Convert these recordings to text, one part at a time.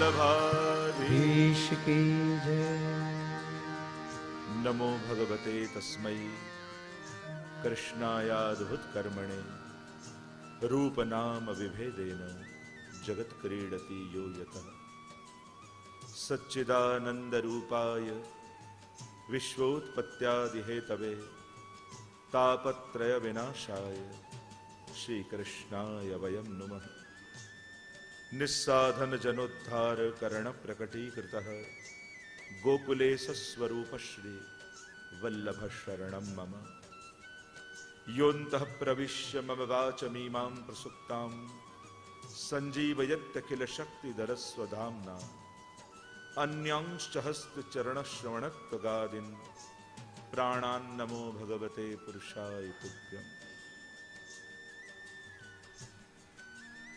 वल्लभाधीश की जय। नमो भगवते तस्मै कृष्णायाद्भुत कर्मणे रूप नाम विभेदेन जगत क्रीडति यो यतः सच्चिदानंद रूपाय विश्वोत्पत्त्यादि हेतवे तापत्रय विनाशाय श्री कृष्णाय वयं नुमः। निस्साधन जनोद्धार कर्ण प्रकटीकृतः गोकुले स्वरूप श्री वल्लभ शरणं मम। योऽन्तः प्रविश्य मम वाचमीमां प्रसुप्तां सञ्जीवयत्यखिल शक्तिधरस्वधाम्ना अन्यांश्च हस्तचरणश्रवणत्वगादीन् प्राणान् नमो भगवते पुरुषाय तुभ्यम्।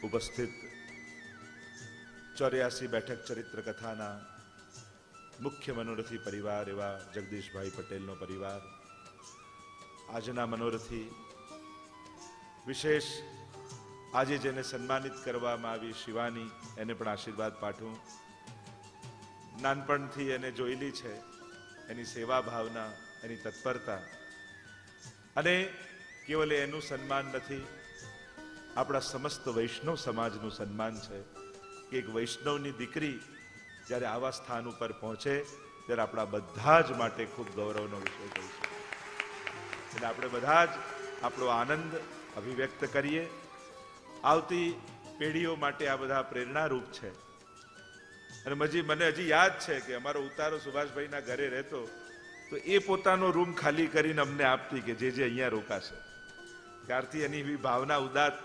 उपस्थित 84 બેઠક ચરિત્ર કથાના મુખ્ય મનોરથી પરિવાર એવા જગદીશભાઈ પટેલનો પરિવાર, આજના મનોરથી વિશેષ આજે જેને સન્માનિત કરવામાં આવી શિવાની, એને પણ આશીર્વાદ પાઠવું. નાનપણથી એને જોયેલી છે, એની સેવા ભાવના, એની તત્પરતા, અને કેવલ એનું સન્માન નથી, આપણા સમસ્ત વૈષ્ણવ સમાજનું સન્માન છે કે એક વૈષ્ણવની દીકરી જ્યારે આવા સ્થાન ઉપર પહોંચે ત્યારે આપણા બધા જ માટે ખૂબ ગૌરવનો વિષય કહી શકે. એટલે આપણે બધા જ આપણો આનંદ અભિવ્યક્ત કરીએ. આવતી પેઢીઓ માટે આ બધા પ્રેરણારૂપ છે. અને મને હજી યાદ છે કે અમારો ઉતારો સુભાષભાઈના ઘરે રહેતો તો એ પોતાનો રૂમ ખાલી કરીને અમને આપતી કે જે અહીંયા રોકાશે. ત્યારથી એની એવી ભાવના ઉદાત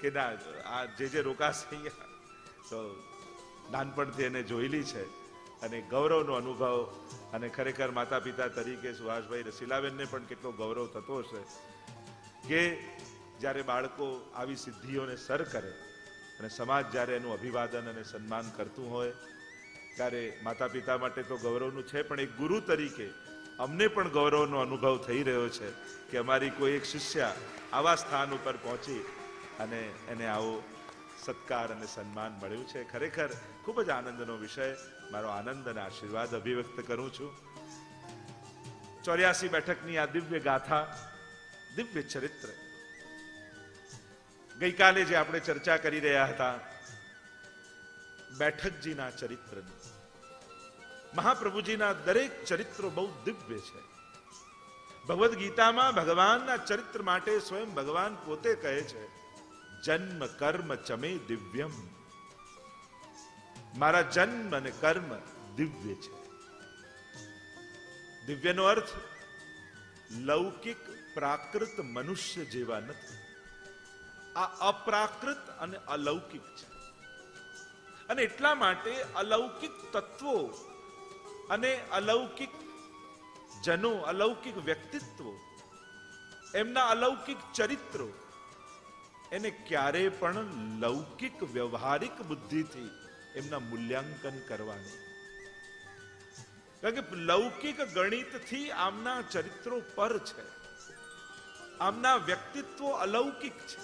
કે ના, આ જે રોકાશે અહીંયા, તો નાનપણથી એને જોયેલી છે અને ગૌરવનો અનુભવ. અને ખરેખર માતા પિતા તરીકે સુભાષભાઈ રસીલાબેનને પણ કેટલો ગૌરવ થતો હશે કે જ્યારે બાળકો આવી સિદ્ધિઓને સર કરે અને સમાજ જ્યારે એનું અભિવાદન અને સન્માન કરતું હોય ત્યારે માતા પિતા માટે તો ગૌરવનું છે, પણ એક ગુરુ તરીકે અમને પણ ગૌરવનો અનુભવ થઈ રહ્યો છે કે અમારી કોઈ એક શિષ્યા આવા સ્થાન ઉપર પહોંચી અને એને આવો સત્કાર અને સન્માન મળ્યું છે. ખરેખર ખૂબ જ આનંદનો વિષય. મારો આનંદ અને આશીર્વાદ અભિવ્યક્ત કરું છું. 84 બેઠકની આ દિવ્ય ગાથા, દિવ્ય ચરિત્ર, ગઈકાલે જે આપણે ચર્ચા કરી રહ્યા હતા બેઠકજીના ચરિત્રની, મહાપ્રભુજીના દરેક ચરિત્રો બહુ દિવ્ય છે. ભગવદ્ ગીતામાં ભગવાનના ચરિત્ર માટે સ્વયં ભગવાન પોતે કહે છે, જન્મ કર્મ ચમે દિવ્યમ. મારા જન્મ અને કર્મ દિવ્ય છે. દિવ્યનો અર્થ લૌકિક પ્રાકૃત મનુષ્ય જેવા નથી. આ અપ્રાકૃત અને અલૌકિક છે. અને એટલા માટે અલૌકિક તત્વો અને અલૌકિક જનો, અલૌકિક વ્યક્તિત્વો, એમના અલૌકિક ચરિત્રો એને ક્યારે પણ લૌકિક વ્યવહારિક બુદ્ધિથી એમના મૂલ્યાંકન કરવાનું. કારણ કે લૌકિક ગણિતથી આમના ચરિત્રો પર છે, આમના વ્યક્તિત્વો અલૌકિક છે.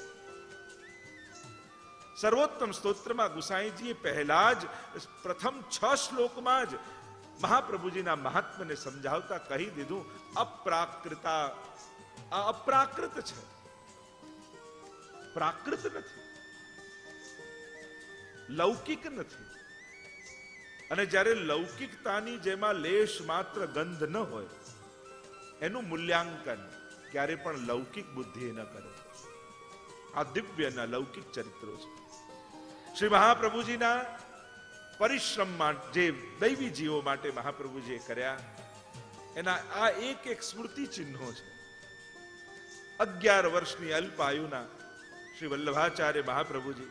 સર્વોત્તમ સ્તોત્રમાં ગુસાઈજીએ પહેલા જ પ્રથમ 6 શ્લોકમાં જ મહાપ્રભુજીના મહાત્મ્યને સમજાવતા કહી દીધું, અપ્રાકૃતા. આ અપ્રાકૃત છે, પ્રાકૃત નથી, લૌકિક નથી. અને જ્યારે લૌકિકતાની જેમાં લેશ માત્ર ગંધ ન હોય એનું મૂલ્યાંકન ક્યારે પણ લૌકિક બુદ્ધિ ન કરે. આ દિવ્યના લૌકિક ચરિત્રો છે. શ્રી મહાપ્રભુજીના પરિશ્રમમાં જે દૈવી જીવો માટે મહાપ્રભુજીએ કર્યા એના આ એક એક સ્મૃતિ ચિહ્નો છે. 11 વર્ષની અલ્પાયુના શ્રી વલ્લભાચાર્ય મહાપ્રભુજી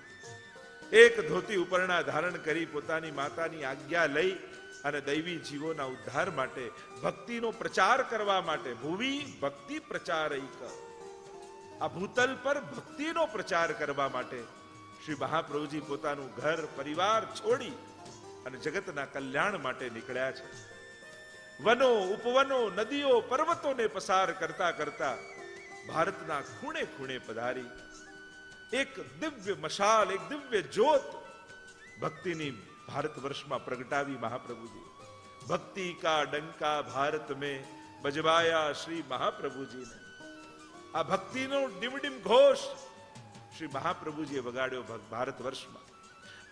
એક ધોતી ઉપરણા ધારણ કરી પોતાની માતાની આજ્ઞા લઈ અને દૈવી જીવોના ઉદ્ધાર માટે, ભક્તિનો પ્રચાર કરવા માટે, ભુવિ ભક્તિ પ્રચારૈક, આ ભૂતલ પર ભક્તિનો પ્રચાર કરવા માટે શ્રી મહાપ્રભુજી પોતાનું ઘર પરિવાર છોડી અને જગતના કલ્યાણ માટે નીકળ્યા છે. વનો, ઉપવનો, નદીઓ, પર્વતોને પસાર કરતા કરતા ભારતના ખૂણે ખૂણે પધારી એક દિવ્ય મશાલ, એક દિવ્ય જ્યોત ભક્તિની ભારત વર્ષમાં પ્રગટાવી મહાપ્રભુજી. ભક્તિ કા ડંકા ભારત મેં બજવાયા શ્રી મહાપ્રભુજીને. આ ભક્તિનો ડિમડિમ ઘોષ શ્રી મહાપ્રભુજીએ વગાડ્યો ભારત વર્ષમાં.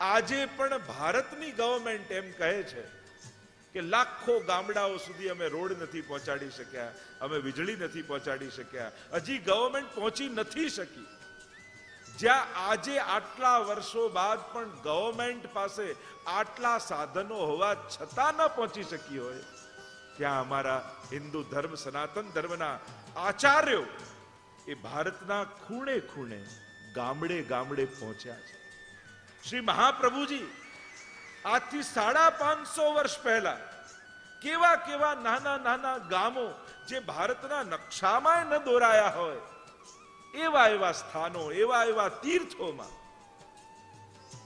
આજે પણ ભારતની ગવર્મેન્ટ એમ કહે છે કે લાખો ગામડાઓ સુધી અમે રોડ નથી પહોંચાડી શક્યા, અમે વીજળી નથી પહોંચાડી શક્યા, હજી ગવર્મેન્ટ પહોંચી નથી શકી. જ્યાં આજે આટલા વર્ષો બાદ પણ ગવર્મેન્ટ પાસે આટલા સાધનો હોવા છતાં ન પહોંચી શકી હોય, ત્યાં અમારા હિન્દુ ધર્મ, સનાતન ધર્મના આચાર્યો એ ભારતના ખૂણે ખૂણે, ગામડે ગામડે પહોંચ્યા છે. શ્રી મહાપ્રભુજી આજથી 550 વર્ષ પહેલા કેવા કેવા નાના નાના ગામો જે ભારતના નકશામાં ન દોરાયા હોય એવા એવા સ્થાનો, એવા એવા તીર્થોમાં,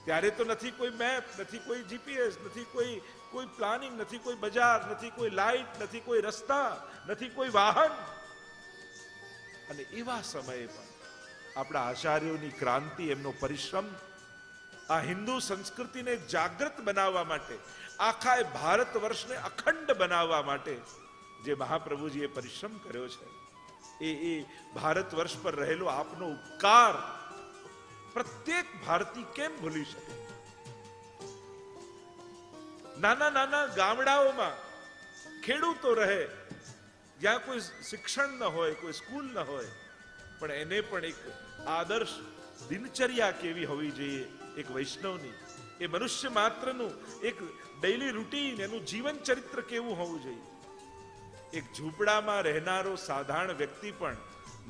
ત્યારે તો નથી કોઈ મેપ, નથી કોઈ જીપીએસ, નથી કોઈ પ્લાનિંગ, નથી કોઈ બજાર, નથી કોઈ લાઈટ, નથી કોઈ રસ્તા, નથી કોઈ વાહન. અને એવા સમયે પણ આપણા આચાર્યોની ક્રાંતિ, એમનો પરિશ્રમ આ હિન્દુ સંસ્કૃતિને જાગૃત બનાવવા માટે, આખા ભારત વર્ષને અખંડ બનાવવા માટે જે મહાપ્રભુજીએ પરિશ્રમ કર્યો છે, એ ભારત વર્ષ પર રહેલો આપનો ઉપકાર પ્રત્યેક ભારતીય કેમ ભૂલી શકે? નાના નાના ગામડાઓમાં ખેડૂતો રહે, જ્યાં કોઈ શિક્ષણ ન હોય, કોઈ સ્કૂલ ન હોય, પણ એને પણ એક આદર્શ દિનચર્યા કેવી હોવી જોઈએ એક વૈષ્ણવની, એ મનુષ્ય માત્રનું એક ડેઈલી રૂટીન, એનું જીવન ચરિત્ર કેવું હોવું જોઈએ. એક ઝૂંપડામાં રહેનારો સાધારણ વ્યક્તિ પણ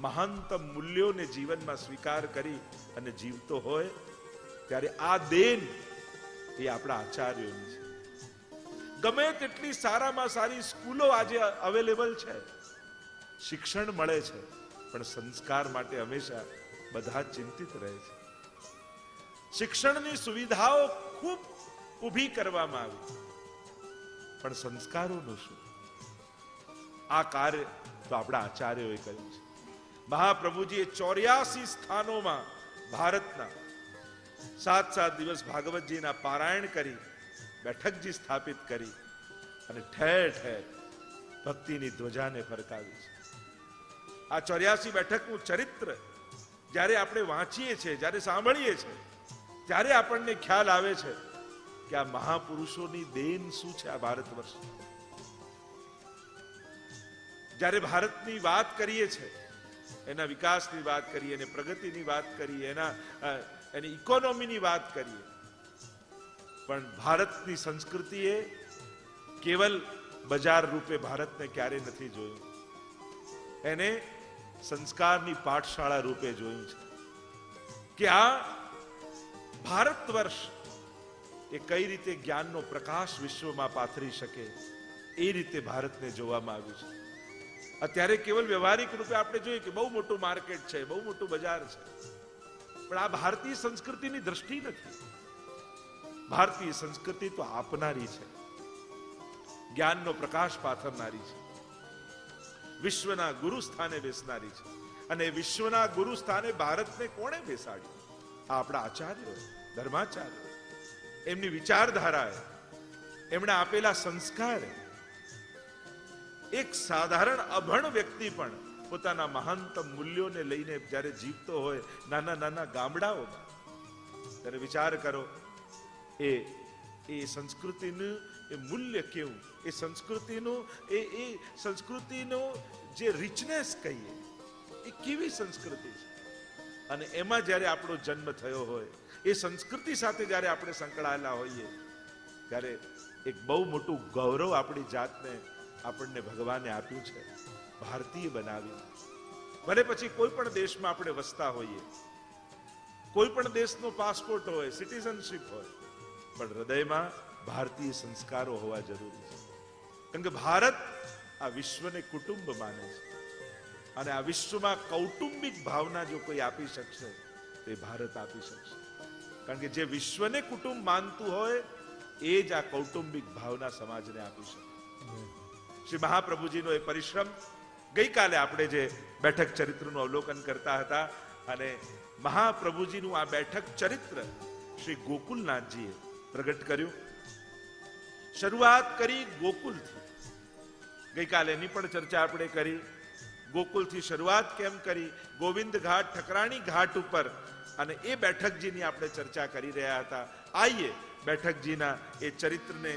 મહાનતમ મૂલ્યોને જીવનમાં સ્વીકાર કરી અને જીવતો હોય, ત્યારે આ દેન એ આપણા આચાર્યોની છે. ગમે તેટલી સારામાં સારી સ્કૂલો આજે અવેલેબલ છે, શિક્ષણ મળે છે, પણ સંસ્કાર માટે હંમેશા બધા ચિંતિત રહે છે. શિક્ષણની સુવિધાઓ ખૂબ ઊભી કરવામાં આવી, પણ સંસ્કારોનું શું? આ કાર્ય તો આપણા આચાર્યોએ કર્યું છે. મહાપ્રભુજીએ 84 સ્થાનોમાં ભારતના 7 દિવસ ભાગવતજીના પારાયણ કરી, બેઠકજી સ્થાપિત કરી અને ઠેર ઠેર ભક્તિની ધ્વજાને ફરકાવી છે. આ 84 બેઠકનું ચરિત્ર જ્યારે આપણે વાંચીએ છીએ, જ્યારે સાંભળીએ છીએ, ત્યારે આપણને ખ્યાલ આવે છે કે આ મહાપુરુષોની દેન શું છે આ ભારત વર્ષ. જ્યારે ભારતની વાત કરીએ છીએ, એના વિકાસની વાત કરીએ, એની પ્રગતિની વાત કરીએ, એની ઇકોનોમીની વાત કરીએ, પણ ભારતની સંસ્કૃતિએ કેવલ બજાર રૂપે ભારતને ક્યારે નથી જોયું. એને સંસ્કારની પાઠશાળા રૂપે જોયું છે કે આ ભારત વર્ષ એ કઈ રીતે જ્ઞાનનો પ્રકાશ વિશ્વમાં પાથરી શકે, એ રીતે ભારતને જોવામાં આવ્યું છે. અત્યારે કેવલ વ્યવહારિક રૂપે આપણે જોઈએ કે બહુ મોટું માર્કેટ છે, બહુ મોટું બજાર છે, પણ આ ભારતીય સંસ્કૃતિની દ્રષ્ટિ નથી. ભારતીય સંસ્કૃતિ તો આપનારી છે, જ્ઞાનનો પ્રકાશ પાથરનારી છે, વિશ્વના ગુરુ સ્થાને બેસનારી છે. અને વિશ્વના ગુરુ સ્થાને ભારતને કોણે બેસાડ્યું? આપણા આચાર્યો, ધર્માચાર્ય, એમની વિચારધારાએ, એમણે આપેલા સંસ્કારે. એક સાધારણ અભણ વ્યક્તિ પણ પોતાના મહાનતમ મૂલ્યોને લઈને જ્યારે જીવતો હોય નાના નાના ગામડાઓમાં, ત્યારે વિચાર કરો એ સંસ્કૃતિનું એ મૂલ્ય કેવું, એ સંસ્કૃતિનું જે રિચનેસ કહીએ, એ કેવી સંસ્કૃતિ છે. અને એમાં જ્યારે આપણો જન્મ થયો હોય, એ સંસ્કૃતિ સાથે જ્યારે આપણે સંકળાયેલા હોઈએ, ત્યારે એક બહુ મોટું ગૌરવ આપણી જાતને આપણને ભગવાને આપ્યું છે, ભારતીય બનાવી. ભલે પછી કોઈ પણ દેશમાં આપણે વસતા હોઈએ, કોઈ પણ દેશનો પાસપોર્ટ હોય, સિટીઝનશીપ હોય, પણ હૃદયમાં ભારતીય સંસ્કારો હોવા જરૂરી છે. કારણ કે ભારત આ વિશ્વને કુટુંબ માને છે, અને આ વિશ્વમાં કૌટુંબિક ભાવના જો કોઈ આપી શકશે તો એ ભારત આપી શકશે. કારણ કે જે વિશ્વને કુટુંબ માનતું હોય એ જ આ કૌટુંબિક ભાવના સમાજને આપી શકે. શ્રી મહાપ્રભુજીનો એ પરિશ્રમ, ગઈકાલે આપણે જે બેઠક ચરિત્રનું અવલોકન કરતા હતા, અને મહાપ્રભુજીનું આ બેઠક ચરિત્ર શ્રી ગોકુલનાથજીએ પ્રગટ કર્યું. શરૂઆત કરી ગોકુલથી. ગઈકાલે એની પણ ચર્ચા આપણે કરી. ગોકુલથી શરૂઆત કેમ કરી, ગોવિંદ ઘાટ, ઠકરાણી ઘાટ ઉપર, અને એ બેઠકજીની આપણે ચર્ચા કરી રહ્યા હતા. આઈએ બેઠકજીના એ ચરિત્રને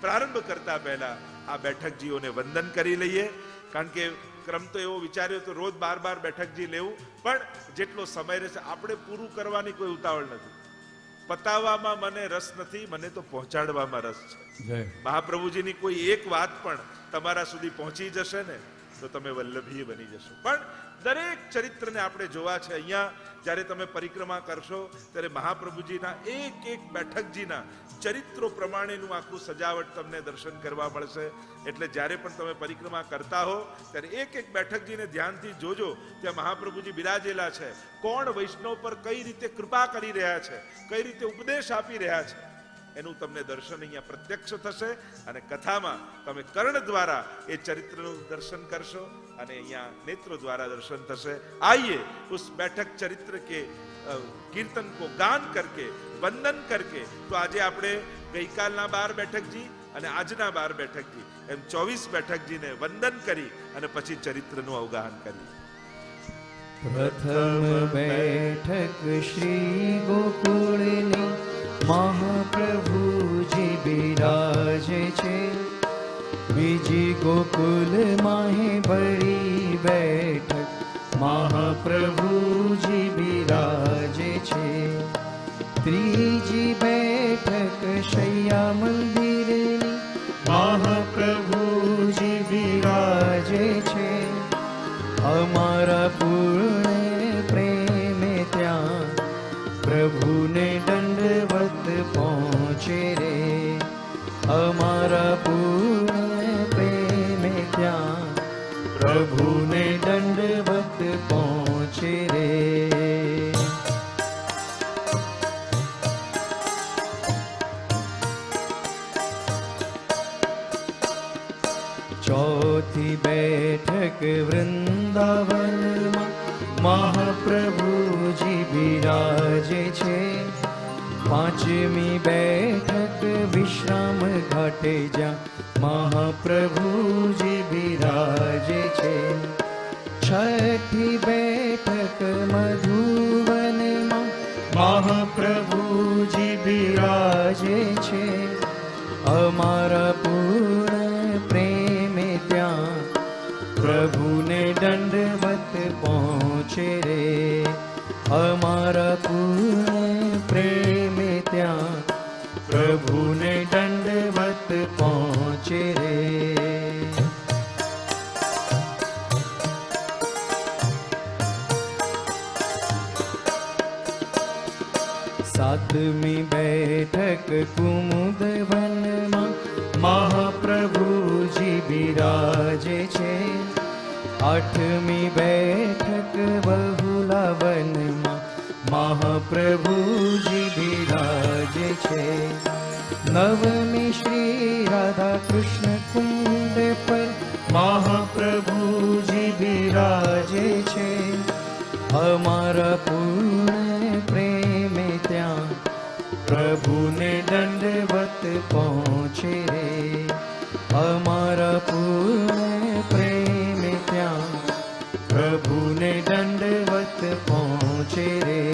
પ્રારંભ કરતા પહેલા આ બેઠકજીઓને વંદન કરી લઈએ. કારણ કે ક્રમ તો એવો વિચાર્યો તો રોજ બાર બેઠકજી લેવું, પણ જેટલો સમય રહેશે આપણે પૂરું કરવાની કોઈ ઉતાવળ નથી. પતાવવામાં મને રસ નથી, મને તો પહોંચાડવામાં રસ છે. મહાપ્રભુજીની કોઈ એક વાત પણ તમારા સુધી પહોંચી જશે ને તો તમે વલ્લભી બની જશો. પણ દરેક ચરિત્રને આપણે જોવા છે. અહીંયા જ્યારે તમે પરિક્રમા કરશો ત્યારે મહાપ્રભુજીના એક એક બેઠકજીના ચરિત્રો પ્રમાણેનું આખું સજાવટ તમને દર્શન કરવા મળશે. એટલે જ્યારે પણ તમે પરિક્રમા કરતા હો ત્યારે એક એક બેઠકજીને ધ્યાનથી જોજો. ત્યાં મહાપ્રભુજી બિરાજેલા છે, કોણ વૈષ્ણવ પર કઈ રીતે કૃપા કરી રહ્યા છે, કઈ રીતે ઉપદેશ આપી રહ્યા છે, એનું તમને દર્શન અહીંયા પ્રત્યક્ષ થશે. અને કથામાં તમે કર્ણ દ્વારા એ ચરિત્રનું દર્શન કરશો અને અહીંયા નેત્રો દ્વારા દર્શન થશે. આइए उस बैठक चरित्र के कीर्तन को गान करके वंदन करके. तो આજે આપણે ગઈકાલના 12 બેઠકજી અને આજના 12 બેઠકજી એમ 24 બેઠકજીને વંદન કરી અને પછી ચરિત્રનું અવગાહન કરીએ. પ્રથમ બેઠક શ્રી ગોકુળની મહાપ્રભુજી બિરાજે છે. બીજી ગોકુલ માહે બડી બેઠક મહાપ્રભુજી બિરાજે છે. ત્રીજી બેઠક શૈયા મંદિરની મહાપ્રભુજી બિરાજે છે. અમારા પૂર્ણ પ્રેમે ત્યાં પ્રભુને દંડવત પહોંચે રે. અમારા પૂર્ણ પ્રેમે ત્યાં પ્રભુને દંડવત પહોંચે રે. ચોથી બેઠક વૃંદાવનમાં મહાપ્રભુજી બિરાજે છે. પાંચમી બેઠક વિશ્રામ ઘાટે જ્યાં મહાપ્રભુજી બિરાજે છે. છઠ્ઠી બેઠક મધુવનમાં મહાપ્રભુજી બિરાજે છે. અમારા પૂર્ણ પ્રેમે ત્યાં પ્રભુને દંડવત પહોંચે રે. અમારા પૂર્ણ પ્રેમે ત્યાં પ્રભુને દંડવત પહોંચે રે. સાતમી બેઠક કુમુદ વનમાં મહાપ્રભુજી બિરાજે છે. આઠમી બેઠક બહુલા વનમાં મહાપ્રભુજી બિરાજે છે. નવમી શ્રી રાધા કૃષ્ણ કુંડ પર મહાપ્રભુજી બિરાજે છે. અમારા પૂર્ણ પ્રેમે ત્યાં પ્રભુને દંડવત પહોંચે રે. અમારા પૂર્ણ પ્રેમે ત્યાં પ્રભુને દંડવત પહોંચે રે.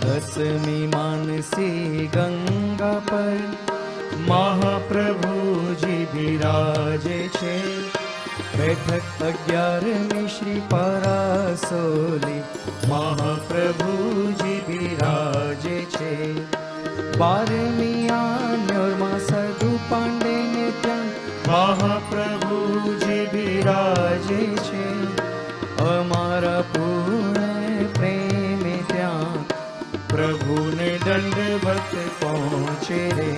દસમી માનસી ગંગા પર મહાપ્રભુજી બિરાજે છે. બેઠક 11મી શ્રી પરાસોલી મહાપ્રભુજી બિરાજે છે. 12મી આન્યોરમાં સદુ પાંડેને ત્યાં મહાપ્રભુજી બિરાજે છે. અમારા પૂર્ણ પ્રેમે ત્યાં પ્રભુને દંડવત પહોંચે રે.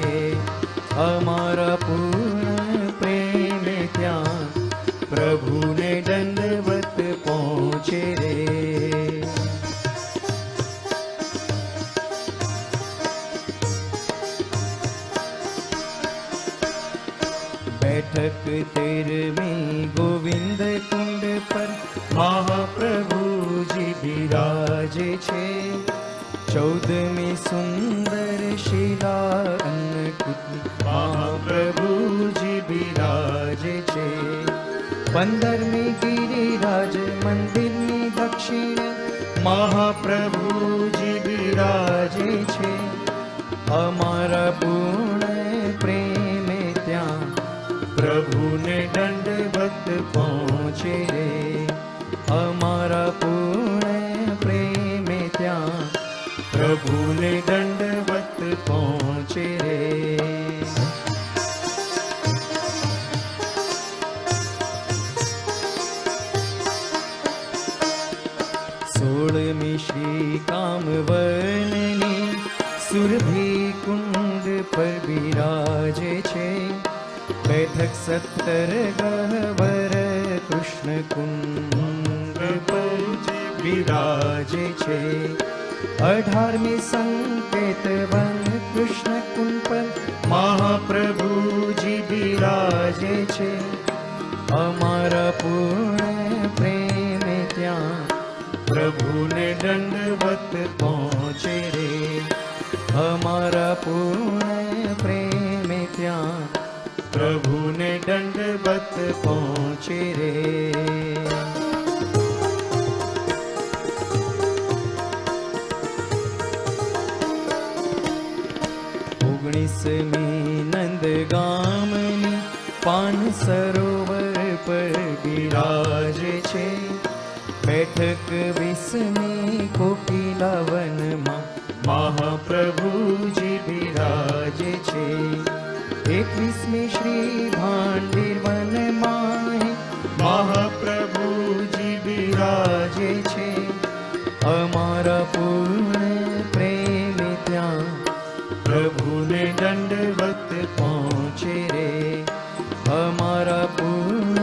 અમારા પૂર્ણ પ્રેમે ત્યાં પ્રભુને દંડવત પહોંચે રે. બેઠક 13મી ગોવિંદ કુંડ પર મહાપ્રભુજી બિરાજે છે. 14મી સુંદર શિલા અન્નકૂટની મહાપ્રભુજી બિરાજે છે. 15મી ગિરિરાજ મંદિરની દક્ષિણે મહાપ્રભુજી બિરાજે છે. અમારા પૂર્ણ પ્રેમે ત્યાં પ્રભુને દંડવત પહોંચે રે. અમારા પૂર્ણ પ્રેમે ત્યાં પ્રભુને દંડવત પહોંચે રે. 16મી શ્રી કામવનની સુરભી કુંડ પર બિરાજે છે. બેઠક 17 ગહ્વર કૃષ્ણ કુંડ પર બિરાજે છે. 18મી સંકેત વન કૃષ્ણ કુંડ પર મહાપ્રભુજી બિરાજે છે. અમારા પૂર્ણ પ્રેમે ત્યાં પ્રભુને દંડવત પહોંચે રે. અમારા પૂર્ણ પ્રેમે ત્યાં પ્રભુને દંડવત પહોંચે રે. 19મી નંદગામની પાન સરોવર પર બિરાજે છે. બેઠક 20મી કોકિલાવનમાં મહાપ્રભુજી બિરાજે છે. 21મી શ્રી ભાંડીર વનમાં મહાપ્રભુજી બિરાજે છે. અમારા પૂર્ણ પ્રેમે ત્યાં પ્રભુને દંડવત પહોંચે રે. અમારા પૂર્ણ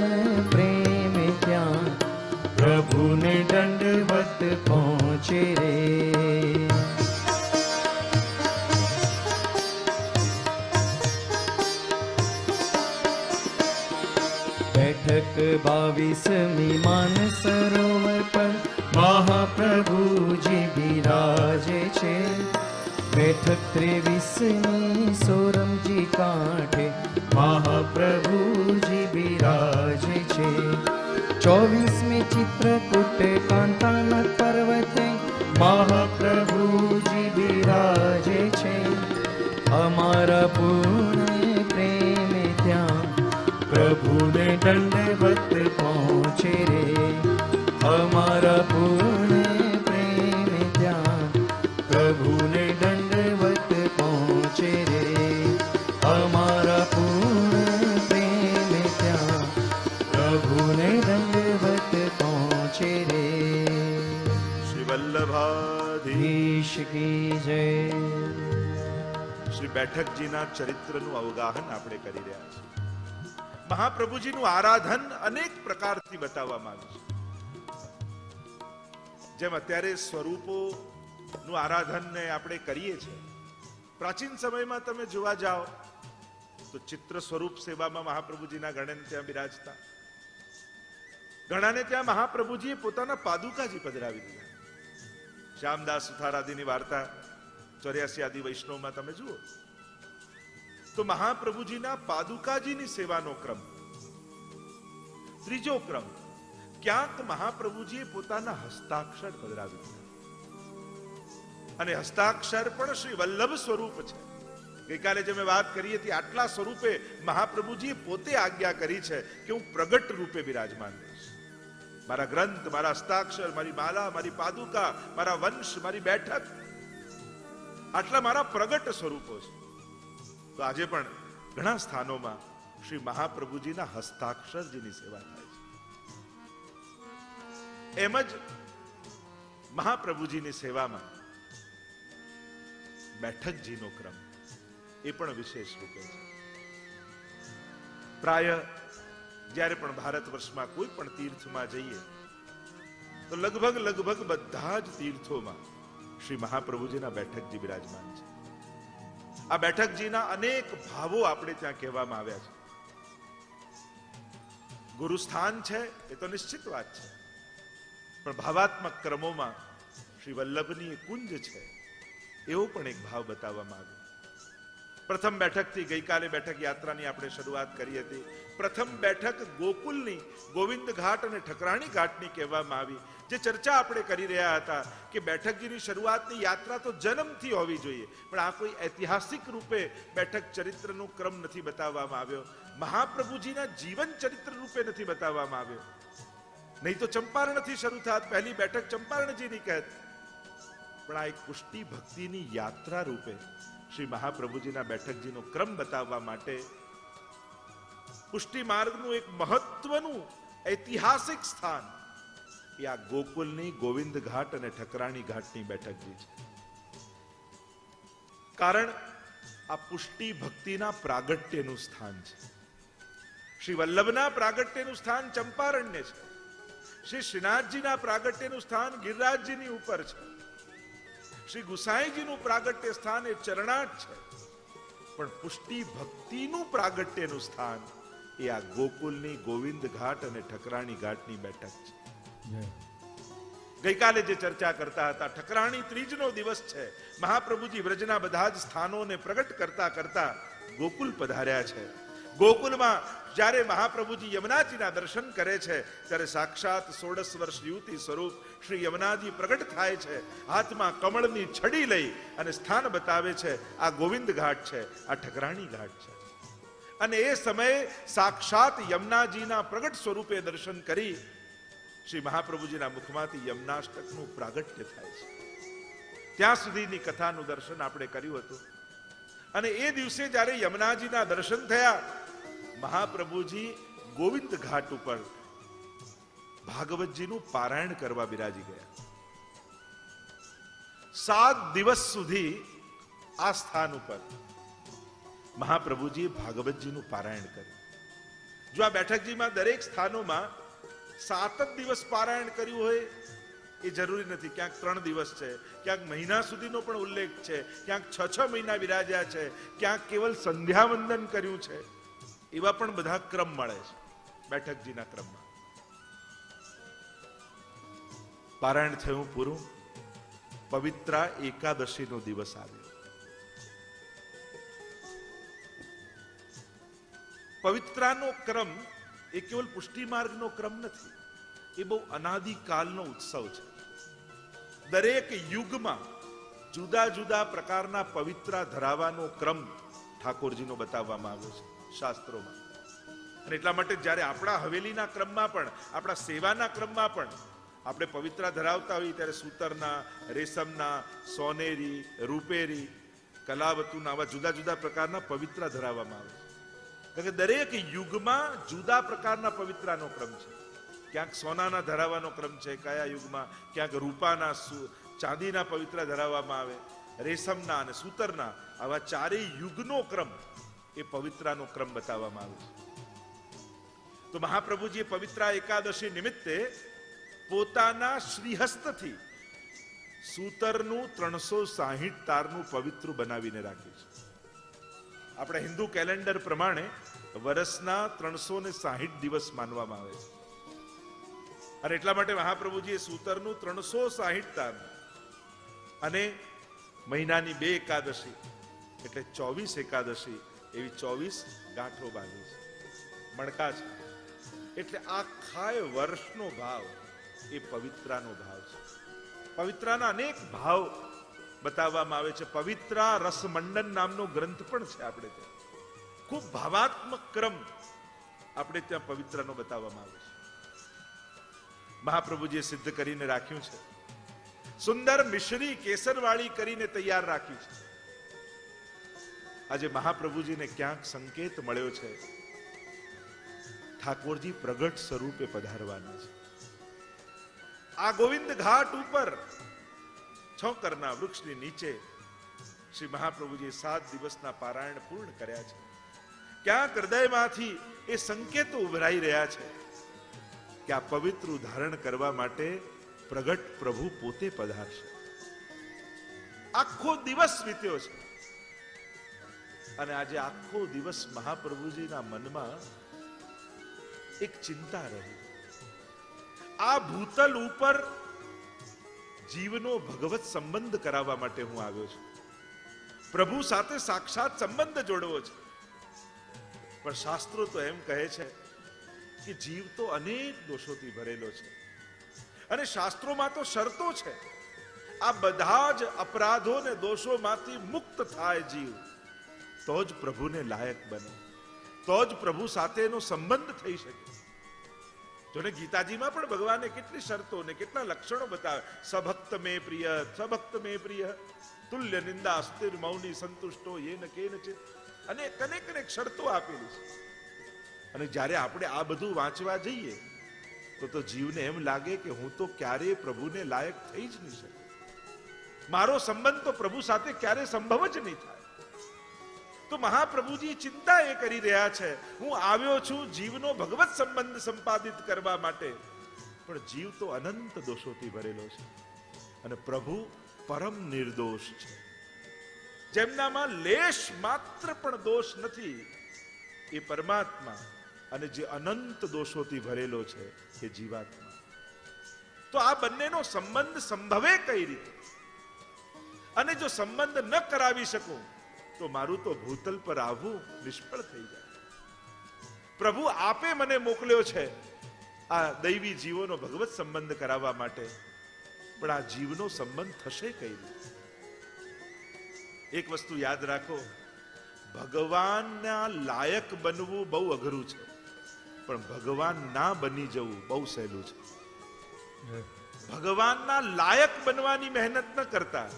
પ્રેમે ત્યાં પ્રભુને દંડવત પહોંચે રે. બેઠક 22મી માન સરોવર પર મહાપ્રભુજી બિરાજે છે. બેઠક 23મી સોરમજી કાંઠે મહાપ્રભુજી બિરાજે છે. 24મી ચિત્રકૂટ કાંતાના પર્વતે મહાપ્રભુજી બિરાજે છે. અમારા પૂર્ણ પ્રેમે ત્યાં પ્રભુને દંડવત પહોંચે રે. અમારા પૂર્ણ પ્રેમે ત્યાં પ્રભુને દંડવત પહોંચે રે. અમારા પૂર્ણ પ્રેમે ત્યાં પ્રભુને દંડવત પહોંચે રે. શ્રી વલ્લભાધીશ ઈશ કી જય. શ્રી બેઠકજીના ચરિત્રનું અવગાહન આપણે કરી રહ્યા છીએ. મહાપ્રભુજીનું આરાધન અનેક પ્રકારથી બતાવવામાં આવ્યું છે. જેમ અત્યારે સ્વરૂપો નું આરાધન આપણે કરીએ છીએ. પ્રાચીન સમયમાં તમે જોવા જાઓ તો ચિત્ર સ્વરૂપ સેવામાં મહાપ્રભુજીના ગણન ત્યાં બિરાજતા. ઘણાને ત્યાં મહાપ્રભુજીએ પોતાના પાદુકાજી પધરાવી દીધા. શ્યામદાસ સુથારાદીની વાર્તા 84 આદિ વૈષ્ણવમાં તમે જુઓ તો મહાપ્રભુજીના પાદુકાજીની સેવાનો ક્રમ. ત્રીજો ક્રમ, ક્યાંક મહાપ્રભુજીએ પોતાના હસ્તાક્ષર પધરાવી દીધા અને હસ્તાક્ષર પણ શ્રી વલ્લભ સ્વરૂપ છે. ગઈકાલે જે મેં વાત કરી હતી, આટલા સ્વરૂપે મહાપ્રભુજીએ પોતે આજ્ઞા કરી છે કે હું પ્રગટ રૂપે બિરાજમાન રહીશ. મારા ગ્રંથ, મારા હસ્તાક્ષર, મારી માલા, મારી પાદુકા, મારા વંશ, મારી બેઠક, આટલા મારા પ્રગટ સ્વરૂપો છે. તો આજે પણ ઘણા સ્થાનોમાં શ્રી મહાપ્રભુજીના હસ્તાક્ષરજીની સેવા થાય છે. એમ જ મહાપ્રભુજીની સેવામાં બેઠકજીનો ક્રમ એ પણ વિશેષ રૂપે છે. પ્રાય જ્યારે પણ ભારત વર્ષમાં કોઈ પણ તીર્થમાં જઈએ તો લગભગ બધા જ તીર્થોમાં શ્રી મહાપ્રભુજીના બેઠકજી બિરાજમાન છે. આ બેઠકજીના અનેક ભાવો આપણે ત્યાં કહેવામાં આવ્યા છે. ગુરુસ્થાન છે એ તો નિશ્ચિત વાત છે, પણ ભાવાત્મક ક્રમોમાં શ્રી વલ્લભની એ કુંજ છે એવો પણ એક ભાવ બતાવવામાં આવ્યો. પ્રથમ બેઠકથી ગઈકાલે બેઠક યાત્રાની આપણે શરૂઆત કરી હતી. પ્રથમ બેઠક ગોકુલની ગોવિંદ ઘાટ અને ઠકરાણી ઘાટની કહેવામાં આવી. જે ચર્ચા આપણે કરી રહ્યા હતા કે બેઠકજીની શરૂઆતની યાત્રા તો જન્મથી હોવી જોઈએ, પણ આ કોઈ ઐતિહાસિક રૂપે બેઠક ચરિત્રનો ક્રમ નથી બતાવવામાં આવ્યો, મહાપ્રભુજીના જીવન ચરિત્ર રૂપે નથી બતાવવામાં આવ્યો. નહીં તો ચંપારણથી શરૂ થાત, પહેલી બેઠક ચંપારણજીની કહેત, પણ આ એક પુષ્ટિ ભક્તિની યાત્રા રૂપે શ્રી મહાપ્રભુજીના બેઠકજીનો ક્રમ બતાવવા માટે પુષ્ટિ માર્ગનું એક મહત્વનું ઐતિહાસિક સ્થાન એ આ ગોકુલની ગોવિંદ ઘાટ અને ઠકરાણી ઘાટની બેઠકજી છે. કારણ આ પુષ્ટિ ભક્તિના પ્રાગટ્યનું સ્થાન છે. શ્રી વલ્લભના પ્રાગટ્યનું સ્થાન ચંપારણ્ય છે. શ્રી શ્રીનાથજીના પ્રાગટ્યનું સ્થાન ગિરિરાજજીની ઉપર છે. શ્રી ગુસાઈજીનું પ્રાગટ્ય સ્થાન એ ચરણાટ છે, પણ પુષ્ટિ ભક્તિનું પ્રાગટ્યનું સ્થાન એ આ ગોકુલની ગોવિંદ ઘાટ અને ઠકરાણી ઘાટની બેઠક છે. ગઈકાલે જે ચર્ચા કરતા હતા, ઠકરાણી ત્રીજનો દિવસ છે. મહાપ્રભુજી વ્રજના બધા જ સ્થાનોને પ્રગટ કરતા કરતા ગોકુલ પધાર્યા છે. ગોકુલમાં જ્યારે મહાપ્રભુજી યમુનાજીના દર્શન કરે છે ત્યારે સાક્ષાત 16 વર્ષ યુવતી સ્વરૂપ શ્રી યમુનાજી પ્રગટ થાય છે. હાથમાં કમળની છડી લઈ અને સ્થાન બતાવે છે. આ ગોવિંદ ઘાટ છે, આ ઠકરાણી ઘાટ છે. અને એ સમયે સાક્ષાત યમુનાજીના પ્રગટ સ્વરૂપે દર્શન કરી શ્રી મહાપ્રભુજીના મુખમાંથી યમુનાષ્ટકનું પ્રાગટ્ય થાય છે. ત્યાં સુધીની કથાનું દર્શન આપણે કર્યું હતું. અને એ દિવસે જ્યારે યમુનાજીના દર્શન થયા, મહાપ્રભુજી ગોવિંદ ઘાટ ઉપર ભાગવતજીનું પારાયણ કરવા બિરાજી ગયા. 7 દિવસ સુધી આ સ્થાન ઉપર મહાપ્રભુજી ભાગવતજીનું પારાયણ કર્યું. જો આ બેઠકજીમાં દરેક સ્થાનોમાં 7 જ દિવસ પારાયણ કર્યું હોય એ જરૂરી નથી. ક્યાંક 3 દિવસ છે, ક્યાંક મહિના સુધીનો પણ ઉલ્લેખ છે, ક્યાંક 6 મહિના વિરાજ્યા છે, ક્યાંક કેવલ સંધ્યાવંદન કર્યું છે. એવા પણ બધા ક્રમ મળે છે બેઠકજીના ક્રમમાં. પારાયણ થયું પૂરું, પવિત્રા એકાદશીનો દિવસ આવ્યો. પવિત્રાનો ક્રમ એ કેવલ પુષ્ટિ માર્ગનો ક્રમ નથી, એ બહુ અનાદિકાલનો ઉત્સવ છે. દરેક યુગમાં જુદા જુદા પ્રકારના પવિત્રા ધરાવવાનો ક્રમ ઠાકોરજીનો બતાવવામાં આવ્યો છે શાસ્ત્રોમાં. અને એટલા માટે જ્યારે આપણા હવેલીના ક્રમમાં પણ, આપણા સેવાના ક્રમમાં પણ આપણે પવિત્રા ધરાવતા હોઈએ ત્યારે સૂતરના, રેશમના, સોનેરી, રૂપેરી, કલાવતુના આવા જુદા જુદા પ્રકારના પવિત્રા ધરાવવામાં આવે છે. કારણ કે દરેક યુગમાં જુદા પ્રકારના પવિત્રાનો ક્રમ છે. ક્યાંક સોનાના ધરાવવાનો ક્રમ છે કયા યુગમાં, ક્યાંક રૂપાના, ચાંદીના પવિત્રા ધરાવવામાં આવે, રેશમના અને સૂતરના, આવા ચારેય યુગનો ક્રમ એ પવિત્રાનો ક્રમ બતાવવામાં આવે છે. તો મહાપ્રભુજીએ પવિત્રા એકાદશી નિમિત્તે પોતાના શ્રીહસ્તથી સૂતરનું 360 તારનું પવિત્ર બનાવીને રાખ્યું છે. આપણે હિન્દુ કેલેન્ડર પ્રમાણે વર્ષના 360 દિવસ માનવામાં આવે છે. અને એટલા માટે મહાપ્રભુજીએ સૂતરનું 360 તાર અને મહિનાની 2 એકાદશી એટલે 24 એકાદશી એવી 24 ગાંઠો બાંધી છે, મણકા છે. એટલે આખા વર્ષનો ભાવ એ પવિત્રાનો ભાવ છે. પવિત્રાના અનેક ભાવ બતાવવામાં આવે છે. પવિત્રા રસમંડન નામનો ગ્રંથ પણ છે આપણે ત્યાં. ખૂબ ભાવાત્મક ક્રમ આપણે ત્યાં પવિત્રાનો બતાવવામાં આવે છે. મહાપ્રભુજીએ સિદ્ધ કરીને રાખ્યું છે. સુંદર મિશ્રી કેસરવાળી કરીને તૈયાર રાખ્યું છે. આજે મહાપ્રભુજીને ક્યાંક સંકેત મળ્યો છે ઠાકોરજી પ્રગટ સ્વરૂપે પધારવાના છે. આ ગોવિંદ ઘાટ ઉપર છોકરના વૃક્ષની નીચે શ્રી મહાપ્રભુજીએ 7 દિવસના પારાયણ પૂર્ણ કર્યા છે. ક્યાંક હૃદયમાંથી એ સંકેતો ઉભરાઈ રહ્યા છે કે આ પવિત્ર ધારણ કરવા માટે પ્રગટ પ્રભુ પોતે પધારશે. આખો દિવસ વીત્યો છે અને આજે આખો દિવસ મહાપ્રભુજીના મનમાં એક ચિંતા રહી. આ ભૂતલ ઉપર જીવનો ભગવત સંબંધ કરાવવા માટે હું આવ્યો છું. પ્રભુ સાથે સાક્ષાત સંબંધ જોડવો છે. પણ શાસ્ત્રો તો એમ કહે છે કે જીવ તો અનેક દોષોથી ભરેલો છે, અને શાસ્ત્રોમાં તો શરતો છે. આ બધા જ અપરાધો ને દોષોમાંથી મુક્ત થાય જીવ, તો જ પ્રભુને લાયક બને, તો જ પ્રભુ સાથેનો સંબંધ થઈ શકે. જોને ગીતાજીમાં પણ ભગવાને કેટલી શરતો ને કેટલા લક્ષણો બતાવે. સભક્ત મે પ્રિય, સભક્ત મે પ્રિય, તુલ્ય નિંદા સ્થિર મૌની સંતુષ્ટો યેન કેનચિત, અને અનેક શરતો આપેલી છે. અને જ્યારે આપણે આ બધું વાંચવા જઈએ તો જીવને એમ લાગે કે હું તો ક્યારેય પ્રભુને લાયક થઈ જ નહીં શકું. મારો સંબંધ તો પ્રભુ સાથે ક્યારે સંભવ જ નહીં થાય. તો મહાપ્રભુજી ચિંતા એ કરી રહ્યા છે, હું આવ્યો છું જીવનો ભગવત સંબંધ સંપાદિત કરવા માટે, પણ જીવ તો અનંત દોષોથી ભરેલો છે, અને પ્રભુ પરમ નિર્દોષ છે. જેમનામાં લેશ માત્ર પણ દોષ નથી એ પરમાત્મા, અને જે અનંત દોષોથી ભરેલો છે એ જીવાત્મા. તો આ બંનેનો સંબંધ સંભવે કઈ રીતે? અને જો સંબંધ ન કરાવી શકું તો મારું તો ભૂતલ પર આવવું નિષ્ફળ થઈ જાય. પ્રભુ આપે મને મોકલ્યો છે આ દૈવી જીવોનો ભગવત સંબંધ કરાવવા માટે, પણ આ જીવનો સંબંધ થશે કઈ રીતે? એક વસ્તુ યાદ રાખો, ભગવાનના લાયક બનવું બહુ અઘરું છે, પણ ભગવાન ના બની જવું બહુ સહેલું છે. ભગવાનના લાયક બનવાની મહેનત ન કરતા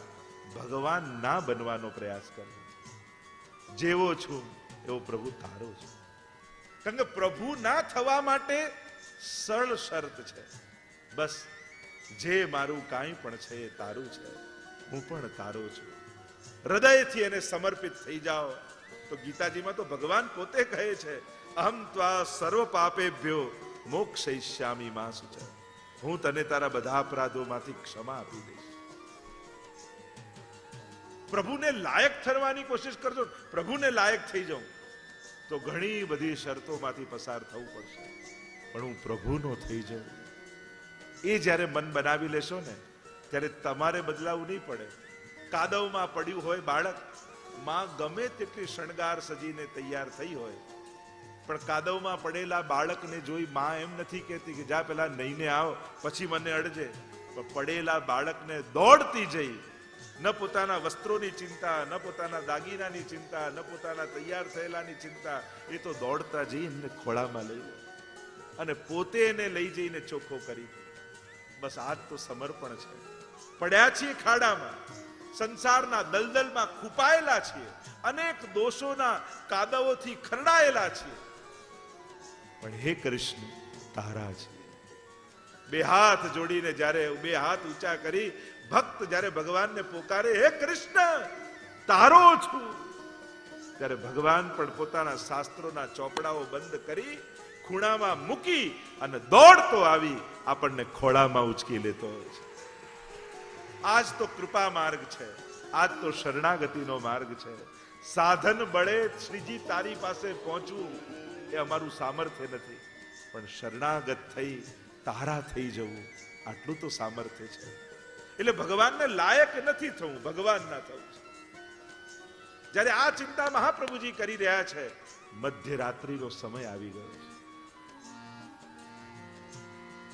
ભગવાન ના બનવાનો પ્રયાસ કરો. જેવો છું એવો પ્રભુ તારો છે. કારણ કે પ્રભુ ના થવા માટે સરળ શરત છે, બસ જે મારું કાંઈ પણ છે એ તારું છે, હું પણ તારો છું. હૃદયથી એને સમર્પિત થઈ જાઓ. તો ગીતાજીમાં તો ભગવાન પોતે કહે છે, અહમ ત્વા સર્વ પાપેભ્યો મોક્ષયિષ્યામિ મા શુચિ, હું તને તારા બધા અપરાધોમાંથી ક્ષમા આપી દઈશ. પ્રભુને લાયક થવાની કોશિશ કરજો. પ્રભુને લાયક થઈ જાઉં તો ઘણી બધી શરતોમાંથી પસાર થવું પડશે, પણ હું પ્રભુનો થઈ જાઉં એ જ્યારે મન બનાવી લેશો ને, ત્યારે તમારે બદલાવું નહીં પડે. કાદવમાં પડ્યું હોય બાળક, માં ગમે તેટલી શણગાર સજીને તૈયાર થઈ હોય, પણ કાદવમાં પડેલા બાળકને જોઈ માં એમ નથી કહેતી કે જા પેલા નહીને આવ પછી મને અડજે. પણ પડેલા બાળકને દોડતી જઈ, ન પોતાના વસ્ત્રોની ચિંતા, ન પોતાના દાગીનાની ચિંતા, ન પોતાના તૈયાર થયેલાની ચિંતા, એ તો દોડતા જઈ એમને ખોળામાં લઈ લે અને પોતે એને લઈ જઈને ચોખ્ખો કરી. બસ આ જ તો સમર્પણ છે. પડ્યા છીએ ખાડામાં, સંસારના દલદલમાં ખૂપાયેલા છીએ, અનેક દોષોના કાદવોથી ખરડાયેલા છીએ, પણ હે કૃષ્ણ તારા છે. બે હાથ જોડીને જ્યારે બે હાથ ઊંચા કરી ભક્ત જ્યારે ભગવાનને પોકારે, હે કૃષ્ણ તારો છું, ત્યારે ભગવાન પણ પોતાના શાસ્ત્રોના ચોપડાઓ બંધ કરી ખૂણામાં મૂકી અને દોડતો આવી આપણને ખોળામાં ઉચકી લેતો હોય છે. આજ તો કૃપા માર્ગ છે, આજ તો શરણાગતિનો માર્ગ છે. સાધન બળે શ્રીજી તારી પાસે પહોંચવું એ અમારું સામર્થ્ય નથી, પણ શરણાગત થઈ તારા થઈ જવું આટલું તો સામર્થ્ય છે. એટલે ભગવાનને લાયક નથી થવું, ભગવાન ના થવું છે. જ્યારે આ ચિંતા મહાપ્રભુજી કરી રહ્યા છે, મધ્યરાત્રિનો સમય આવી ગયો છે.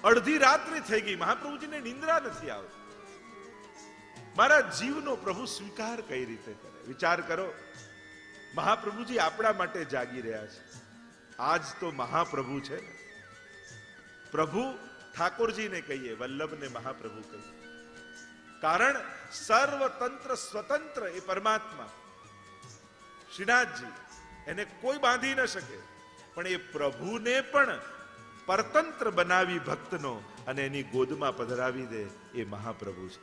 અડધી રાત્રિ થઈ ગઈ, મહાપ્રભુજીને નિંદ્રા નથી આવતી. મારા જીવનો પ્રભુ સ્વીકાર કઈ રીતે કરે? વિચાર કરો, મહાપ્રભુજી આપણા માટે જાગી રહ્યા છે. આજ તો મહાપ્રભુ છે. પ્રભુ ઠાકોરજીને કહીએ, વલ્લભને મહાપ્રભુ કહીએ, કારણ સર્વતંત્ર સ્વતંત્ર એ પરમાત્મા શ્રીનાથજી, એને કોઈ બાંધી ન શકે, પણ એ પ્રભુને પણ પરતંત્ર બનાવી ભક્તનો અને એની ગોદમાં પધરાવી દે એ મહાપ્રભુ છે.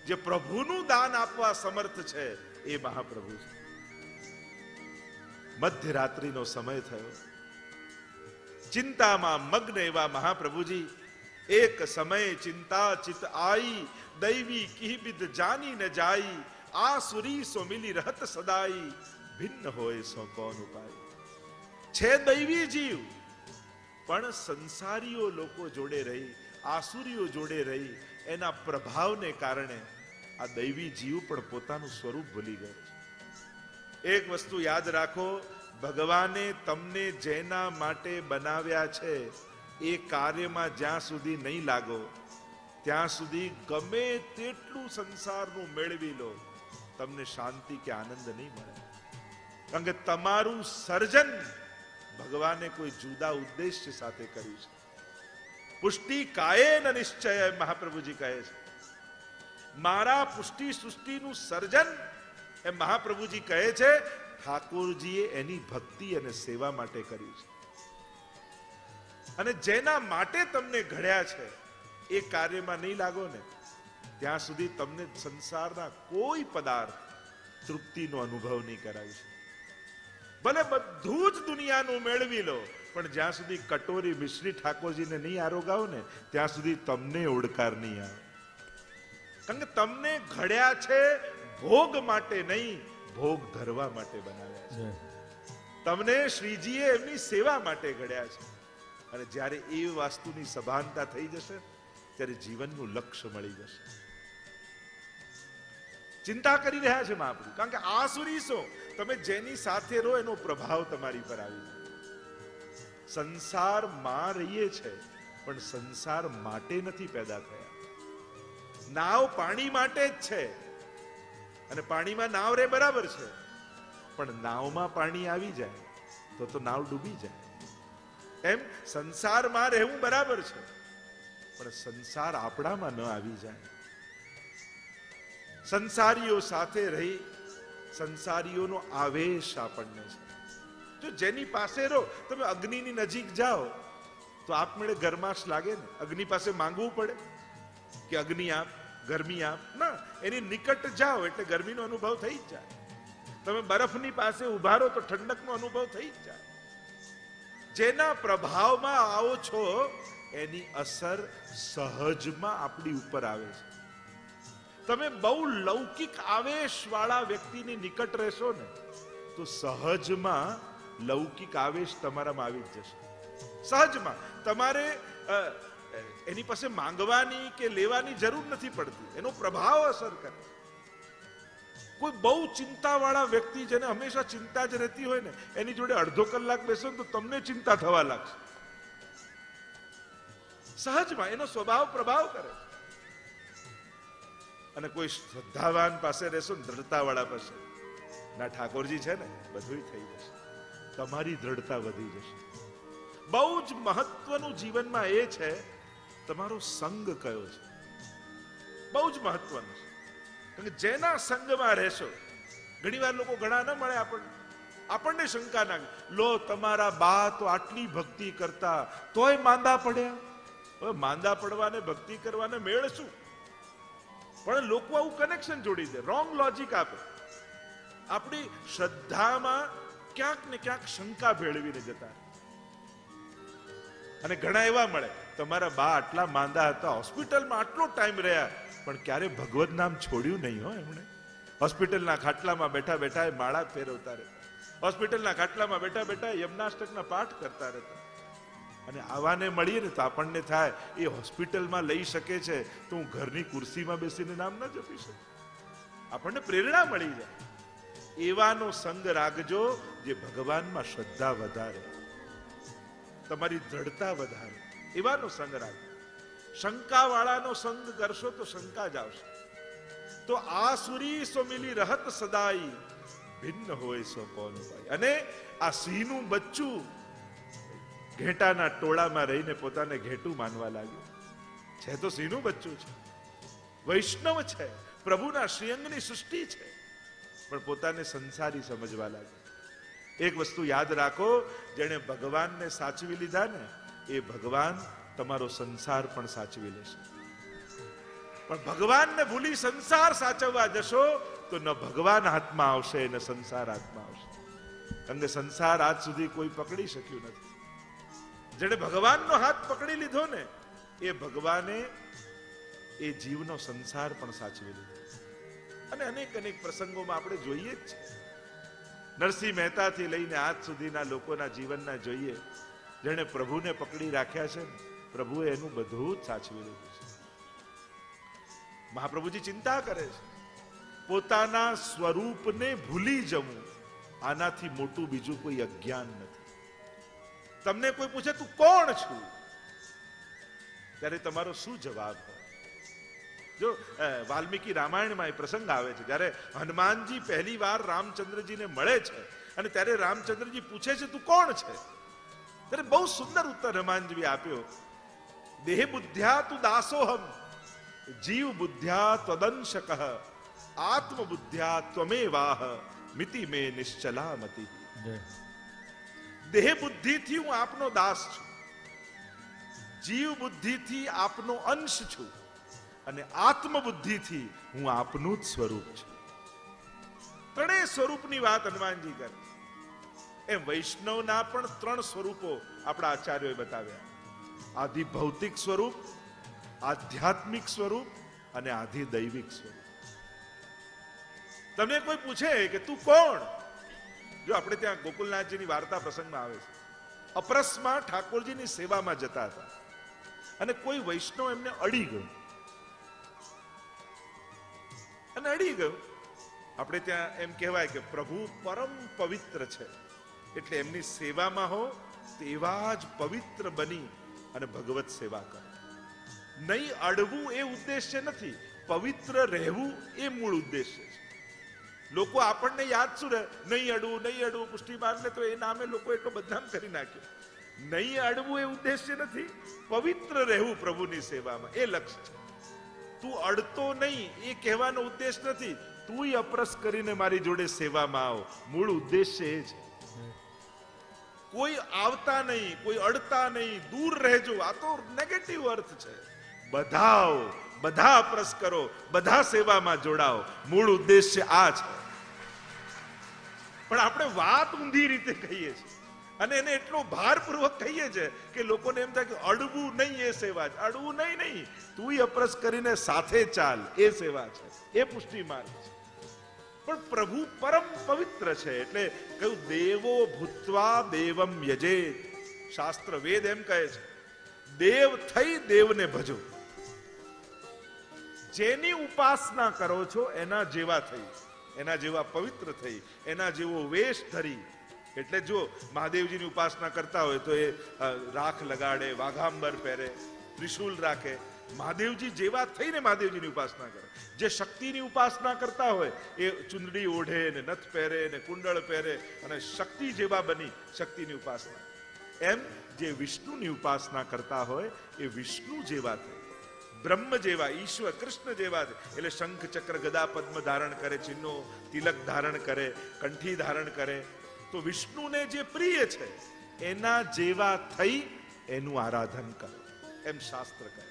જે પ્રભુનું દાન આપવા સમર્થ છે એ મહાપ્રભુ છે. મધ્યરાત્રિનો સમય થયો, ચિંતામાં મગ્ન એવા મહાપ્રભુજી એક સમય ચિંતા ચિત આઈ, દૈવી કિહબિદ જાની ન જાઈ, આસુરી સો મિલી રહત સદાઈ, ભિન્ન હોય સો કોન ઉપાય. છે દૈવી જીવ, પણ સંસારીઓ લોકો જોડે રહી, આસુરીઓ જોડે રહી, એના પ્રભાવને કારણે આ દૈવી જીવ પણ પોતાનું સ્વરૂપ ભૂલી ગયો છે. એક વસ્તુ યાદ રાખો, ભગવાને તમને જેના માટે બનાવ્યા છે એ કાર્યમાં જ્યાં સુધી નહીં લાગો ત્યાં સુધી ગમે તેટલું સંસારનું મેળવી લો, તમને શાંતિ કે આનંદ નહીં મળે. કારણ કે તમારું સર્જન ભગવાને કોઈ જુદા ઉદ્દેશ્ય સાથે કર્યું છે. પુષ્ટિ કાયેન નિશ્ચય, મહાપ્રભુજી કહે છે. મારા પુષ્ટિ સૃષ્ટિનું સર્જન એ મહાપ્રભુજી કહે છે ઠાકોરજીએ એની ભક્તિ અને સેવા માટે કર્યું છે. અને જેના માટે તમને ઘડ્યા છે એ કાર્યમાં નહીં લાગો ને ત્યાં સુધી તમને સંસારના કોઈ પદાર્થ તૃપ્તિનો અનુભવ નહીં કરાવી શકે. ભલે બધું જ દુનિયાનું મેળવી લો, પણ જ્યાં સુધી કટોરી મિશ્રી ઠાકોરજીને નહીં આરોગાવો ને ત્યાં સુધી તમને ઓડકાર નહીં આવે. કારણ કે તમને ઘડ્યા છે ભોગ માટે નહીં, ભોગ ધરવા માટે બનાવ્યા છે. તમને શ્રીજીએ એમની સેવા માટે ઘડ્યા છે. અને જ્યારે એ વાસ્તુની સભાનતા થઈ જશે ત્યારે જીવનનું લક્ષ્ય મળી જશે. ચિંતા કરી રહ્યા છે મહાપ્રભુ, કારણ કે આસુરી છો, તમે જેની સાથે રહો એનો પ્રભાવ તમારી પર આવી જાય. સંસારમાં રહીએ છે પણ સંસાર માટે નથી પેદા થયા. નાવ પાણી માટે જ છે અને પાણીમાં નાવ રે બરાબર છે, પણ નાવમાં પાણી આવી જાય તો નાવ ડૂબી જાય. એમ સંસારમાં રહેવું બરાબર છે, પણ સંસાર આપણામાં ન આવી જાય. સંસારીઓ સાથે રહી સંસારીઓનો આવેશ આપણને છે. જો જેની પાસે રહો, તમે અગ્નિની નજીક જાઓ તો આપમેળે ગરમાશ લાગે ને. અગ્નિ પાસે માંગવું પડે કે અગ્નિ આપ, ગરમી આપ? ના, એની નિકટ જાઓ એટલે ગરમીનો અનુભવ થઈ જ જાય. તમે બરફની પાસે ઉભા રહો તો ઠંડકનો અનુભવ થઈ જ જાય. જેના પ્રભાવમાં આવો છો એની અસર સહજમાં આપણી ઉપર આવે છે. તમે બહુ લૌકિક આવેશ વાળા વ્યક્તિની નિકટ રહેશો ને તો સહજમાં લૌકિક આવેશ તમારામાં આવી જ જશે. સહજમાં તમારે એની પાસે માંગવાની કે લેવાની જરૂર નથી પડતી, એનો પ્રભાવ અસર કરે. કોઈ બહુ ચિંતા વાળા વ્યક્તિ જેને હંમેશા ચિંતા જ રહેતી હોય ને એની જોડે અડધો કલાક બેસો ને તો તમને ચિંતા થવા લાગશે. સહજમાં એનો સ્વભાવ પ્રભાવ કરે. અને કોઈ શ્રદ્ધાવાન પાસે રહેશો ને, દ્રઢતા વાળા પાસે, ના ઠાકોરજી છે ને, બધું થઈ જશે. તમારી દ્રઢતા વધી જશે. બહુ જ મહત્વનું જીવનમાં એ છે તમારો સંગ કયો છે. બહુ જ મહત્વનું છે. કારણ કે જેના સંગમાં રહેશો, ઘણી વાર લોકો ઘણા ન મળે આપણને શંકા નાખે, લો તમારા બા તો આટલી ભક્તિ કરતા તોય માંદા પડ્યા. હવે માંદા પડવાને ભક્તિ કરવાને મેળ શું? પણ લોકો આવું કનેક્શન જોડી દે, રોંગ લોજિક આપે. આપણી શ્રદ્ધામાં ક્યાંક ને ક્યાંક શંકા ભેળવીને જતા. અને ઘણા એવા મળે, તમારા બા આટલા માંદા હતા, હોસ્પિટલમાં આટલો ટાઈમ રહ્યા, પણ ક્યારે ભગવત નામ છોડ્યું નહીં હોય એમણે. હોસ્પિટલના ખાટલામાં બેઠા બેઠા એ માળા ફેરવતા રહેતા, હોસ્પિટલના ખાટલામાં બેઠા બેઠા યમનાષ્ટકના પાઠ કરતા રહેતા. અને આવાને મળીએ ને તો આપણને થાય એ હોસ્પિટલમાં લઈ શકે છે તો હું ઘરની ખુરશીમાં બેસીને નામ ન જપી શકું. આપણને પ્રેરણા મળી જાય. એવાનો સંગ રાખજો જે ભગવાનમાં શ્રદ્ધા વધારે, તમારી દ્રઢતા વધારે. એવાનો સંગ રાખજો. શંકા વાળાનો સંગ કરશો તો શંકા જ આવશે. તો આ સુરી સો મિલી રહત સદાઈ, ભિન્ન હોય સો કોન ભાઈ. અને આ સિંહનું બચ્ચું ઘેટાના ટોળામાં રહીને પોતાને ઘેટું માનવા લાગ્યું. છે તો સિંહનું બચ્ચું છે, વૈષ્ણવ છે, પ્રભુના શ્રીઅંગની સૃષ્ટિ છે, પણ પોતાને સંસારી સમજવા લાગ્યું. એક વસ્તુ યાદ રાખો, જેણે ભગવાનને સાચવી લીધા ને એ ભગવાન તમારો સંસાર પણ સાચવી લેશે. પણ ભગવાનને ભૂલી સંસાર સાચવવા જશો તો ન ભગવાન હાથમાં આવશે ન સંસાર હાથમાં આવશે. કારણ કે સંસાર આજ સુધી કોઈ પકડી શક્યું નથી. જેણે ભગવાનનો હાથ પકડી લીધો ને એ ભગવાને એ જીવનો સંસાર પણ સાચવી લીધો. અને અનેક અનેક પ્રસંગોમાં આપણે જોઈએ જ છે. નરસિંહ મહેતાથી લઈને આજ સુધીના લોકોના જીવનના જોઈએ જેણે પ્રભુને પકડી રાખ્યા છે ને, પ્રભુએ એનું બધું જ સાચવી લીધું છે. મહાપ્રભુજી ચિંતા કરે છે, પોતાના સ્વરૂપને ભૂલી જવું આનાથી મોટું બીજું કોઈ અજ્ઞાન નથી. તમને કોઈ પૂછે તું કોણ છું, ત્યારે તમારો શું જવાબ હોય? જો વાલ્મીકી રામાયણમાં એ પ્રસંગ આવે છે, જ્યારે હનુમાનજી પહેલી વાર રામચંદ્રજીને મળે છે અને ત્યારે રામચંદ્રજી પૂછે છે તું કોણ છે, ત્યારે બહુ સુંદર ઉત્તર હનુમાનજી આપ્યો. દેહ બુદ્ધ્યા તું દાસોહમ, જીવ બુદ્ધ્યા ત્વદંશક, આત્મ બુદ્ધ્યા ત્વમેવાહ, મિતિ મે નિશ્ચલામતિ. દેહ બુદ્ધિથી હું આપનો દાસ છું, જીવ બુદ્ધિથી આપનો અંશ છું, અને આત્મ બુદ્ધિથી હું આપનું જ સ્વરૂપ છું. ત્રણેય સ્વરૂપની વાત હનુમાનજી કરે. એમ વૈષ્ણવના પણ ત્રણ સ્વરૂપો આપણા આચાર્યોએ બતાવ્યા: આધિ ભૌતિક સ્વરૂપ, આધ્યાત્મિક સ્વરૂપ અને આધિ દૈવિક સ્વરૂપ. તમને કોઈ પૂછે કે તું કોણ, જો આપણે ત્યાં ગોકુલનાથજીની વાર્તા પ્રસંગમાં આવે છે, અપરસમાં ઠાકોરજીની સેવામાં જતા હતા અને કોઈ વૈષ્ણવ એમને અડી ગયું. અને અડી ગયું, આપણે ત્યાં એમ કહેવાય કે પ્રભુ પરમ પવિત્ર છે, એટલે એમની સેવામાં હો તેવા જ પવિત્ર બની અને ભગવત સેવા કરો. નહીં અડવું એ ઉદ્દેશ્ય નથી, પવિત્ર રહેવું એ મૂળ ઉદ્દેશ્ય છે. લોકો આપણને યાદ શું રહે, નહીં અડવું, નહીં અડવું, પુષ્ટિ માર્ગને તો એ નામે લોકો એટલો બદનામ કરી નાખ્યો. નહીં અડવું એ ઉદ્દેશ્ય નથી, પવિત્ર રહેવું પ્રભુની સેવામાં એ લક્ષ્ય છે. તું અડતો નહીં એ કહેવાનો ઉદ્દેશ નથી, તું અપરસ કરીને મારી જોડે સેવામાં આવ, મૂળ ઉદ્દેશ્ય એ છે. કોઈ આવતા નહીં, કોઈ અડતા નહીં, દૂર રહેજો, આ તો નેગેટિવ અર્થ છે. બધા આવો, બધા અપરસ કરો, બધા સેવામાં જોડાઓ, મૂળ ઉદ્દેશ્ય આ છે. પણ આપણે વાત ઊંધી રીતે કહીએ છીએ અને એને એટલો ભારપૂર્વક કહીએ છીએ કે લોકોને એમ થાય કે અડવું નહીં એ સેવા છે. અડવું નહીં, તું અપરસ કરીને સાથે ચાલ એ સેવા છે, એ પુષ્ટિ માર્ગ છે. પણ પ્રભુ પરમ પવિત્ર છે, એટલે કહ્યું દેવો ભૂત્વા દેવમ યજેત. શાસ્ત્ર વેદ એમ કહે છે, દેવ થઈ દેવને ભજો. જેની ઉપાસના કરો છો એના જેવા થઈ, એના જેવા પવિત્ર થઈ, એના જેવો વેશ ધરી. એટલે જો મહાદેવજીની ઉપાસના કરતા હોય તો એ રાખ લગાડે, વાઘાંબર પહેરે, ત્રિશૂલ રાખે, મહાદેવજી જેવા થઈને મહાદેવજીની ઉપાસના કરે. જે શક્તિની ઉપાસના કરતા હોય એ ચુંદડી ઓઢે ને નથ પહેરે ને કુંડળ પહેરે અને શક્તિ જેવા બની શક્તિની ઉપાસના. એમ જે વિષ્ણુની ઉપાસના કરતા હોય એ વિષ્ણુ જેવા થાય, બ્રહ્મ જેવા, ઈશ્વર કૃષ્ણ જેવા. એટલે શંખ ચક્ર ગદા પદ્મ ધારણ કરે, ચિહ્નો તિલક ધારણ કરે, કંઠી ધારણ કરે. તો વિષ્ણુને જે પ્રિય છે એના જેવા થઈ એનું આરાધન કરો, એમ શાસ્ત્ર કહે છે.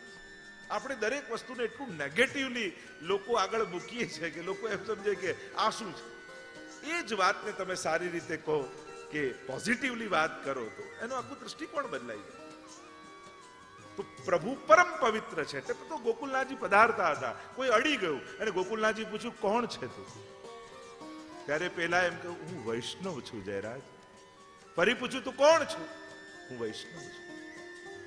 આપણે દરેક વસ્તુને એટલું નેગેટિવલી લોકો આગળ મૂકીએ છીએ કે લોકો એમ સમજે કે આ શું છે. એ જ વાતને તમે સારી રીતે કહો કે પોઝિટિવલી વાત કરો તો એનો આખું દ્રષ્ટિકોણ બદલાઈ જાય. તો પ્રભુ પરમ પવિત્ર છે. તો ગોકુલનાથજી પધારતા હતા, કોઈ અડી ગયું અને ગોકુલનાથજી પૂછ્યું કોણ છે તું? ત્યારે પેલા એમ કહ્યું હું વૈષ્ણવ છું જયરાજ. ફરી પૂછ્યું તું કોણ છું? હું વૈષ્ણવ છું.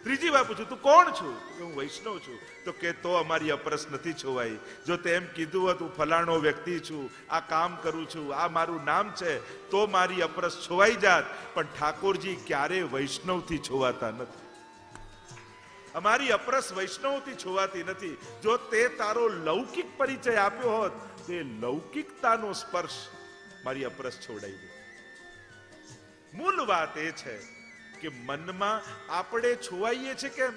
ત્રીજી વાર પૂછ્યું તું કોણ છું? હું વૈષ્ણવ છું. તો કે તો અમારી અપરસ નથી છોવાઈ. જો તેમ કીધું હોત હું ફલાણો વ્યક્તિ છું, આ કામ કરું છું, આ મારું નામ છે, તો મારી અપરસ છોવાઈ જાત. પણ ઠાકોરજી ક્યારે વૈષ્ણવથી છોવાતા નથી. અમારી અપરસ વૈષ્ણવથી છોવાતી નથી. જો તે તારો લૌકિક પરિચય આપ્યો હોત તે લૌકિકતાનો સ્પર્શ મારી અપરસ છોડાઈ દે. મૂળ વાત એ છે કે મનમાં આપણે છોવાઈએ છે કેમ?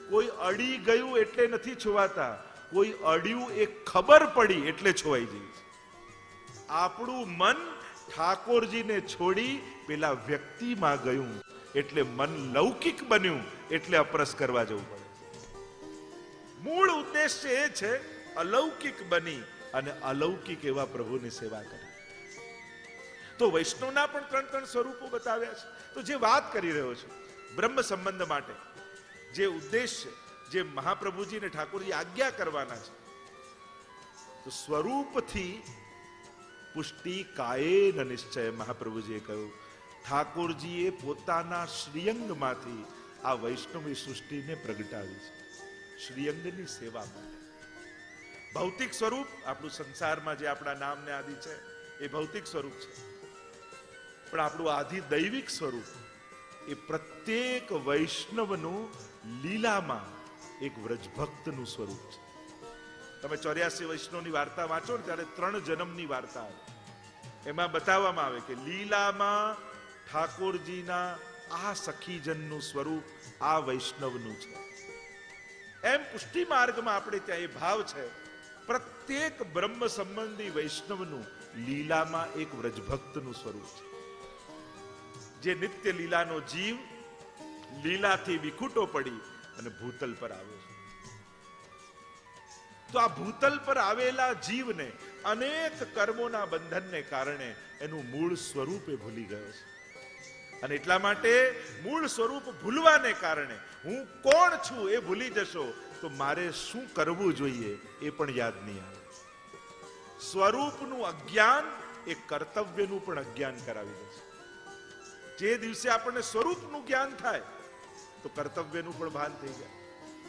કોઈ અડી ગયું એટલે નથી છોવાતા, કોઈ અડ્યું એ ખબર પડી એટલે છોવાઈ જાય છે. આપણું મન ઠાકોરજીને છોડી પેલા વ્યક્તિમાં ગયું એટલે મન લૌકિક બન્યું એટલે અપરસ કરવા જવું પડે. મૂળ ઉદ્દેશ્ય એ છે અલૌકિક બની અને અલૌકિક એવા પ્રભુની સેવા કરી. તો વૈષ્ણવના પણ ત્રણ સ્વરૂપો બતાવ્યા છે. તો જે વાત કરી રહ્યો છું બ્રહ્મ સંબંધ માટે જે ઉદ્દેશ્ય, જે મહાપ્રભુજી ને ઠાકોરજી આજ્ઞા કરવાના છે, તો સ્વરૂપથી પુષ્ટિ કાયેન નિશ્ચય. મહાપ્રભુજીએ કહ્યું ઠાકોરજીએ પોતાના શ્રીઅંગમાંથી આ વૈષ્ણવી સૃષ્ટિને પ્રગટાવી છે, શ્રીઅંગની સેવા માટે. ભૌતિક સ્વરૂપ આપણું સંસારમાં જે આપણા નામ ને આદિ છે એ ભૌતિક સ્વરૂપ છે, પણ આપણું આદિ દૈવિક સ્વરૂપ એ પ્રત્યેક વૈષ્ણવનું લીલામાં એક વ્રજભક્તનું સ્વરૂપ છે. તમે 84 વૈષ્ણવની વાર્તા વાંચો ને ત્યારે 3 જન્મની વાર્તા આવે. એમાં બતાવવામાં આવે કે લીલામાં ઠાકોરજીના આ સખીજનનું સ્વરૂપ આ વૈષ્ણવનું છે. એમ પુષ્ટિ માર્ગમાં આપણે ત્યાં એ ભાવ છે, પ્રત્યેક બ્રહ્મ સંબંધી વૈષ્ણવનું લીલામાં એક વ્રજભક્તનું સ્વરૂપ છે. જે નિત્ય લીલાનો જીવ લીલાથી વિખૂટો પડી અને ભૂતલ પર આવ્યો છે. તો આ ભૂતલ પર આવેલા જીવને અનેક કર્મોના બંધનને કારણે એનું મૂળ સ્વરૂપ એ ભૂલી ગયો છે. અને એટલા માટે મૂળ સ્વરૂપ ભૂલવાને કારણે હું કોણ છું એ ભૂલી જશો તો મારે શું કરવું જોઈએ એ પણ યાદ નહીં આવે. સ્વરૂપનું અજ્ઞાન એ કર્તવ્યનું પણ અજ્ઞાન કરાવી દેશે. જે દિવસે આપણને સ્વરૂપનું જ્ઞાન થાય તો કર્તવ્યનું પણ ભાન થઈ જાય.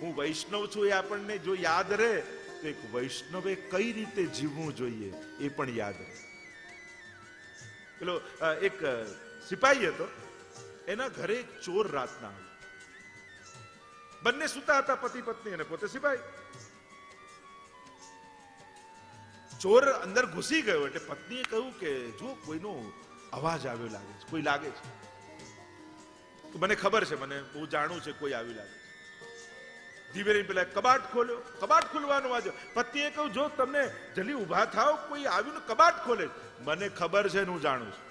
હું વૈષ્ણવ છું એ આપણને જો યાદ રહે તો એક વૈષ્ણવે કઈ રીતે જીવવું જોઈએ એ પણ યાદ રહે. પેલો એક સિપાહી હતો, એના ઘરે એક ચોર રાતના આવ્યો. બંને સૂતા હતા, પતિ પત્ની અને પોતે સિપાહી. ચોર અંદર ઘૂસી ગયો એટલે પત્નીએ કહ્યું કે જો કોઈનો અવાજ આવ્યો લાગે છે, કોઈ લાગે છે તો મને ખબર છે, મને હું જાણું છે કોઈ આવી લાગે છે. ધીમે ધીમે પેલા કબાટ ખોલ્યો, કબાટ ખોલવાનો વાજો. પત્નીએ કહ્યું જો તમને જલ્દી ઉભા થાવ, કોઈ આવ્યું કબાટ ખોલે. મને ખબર છે ને હું જાણું છું.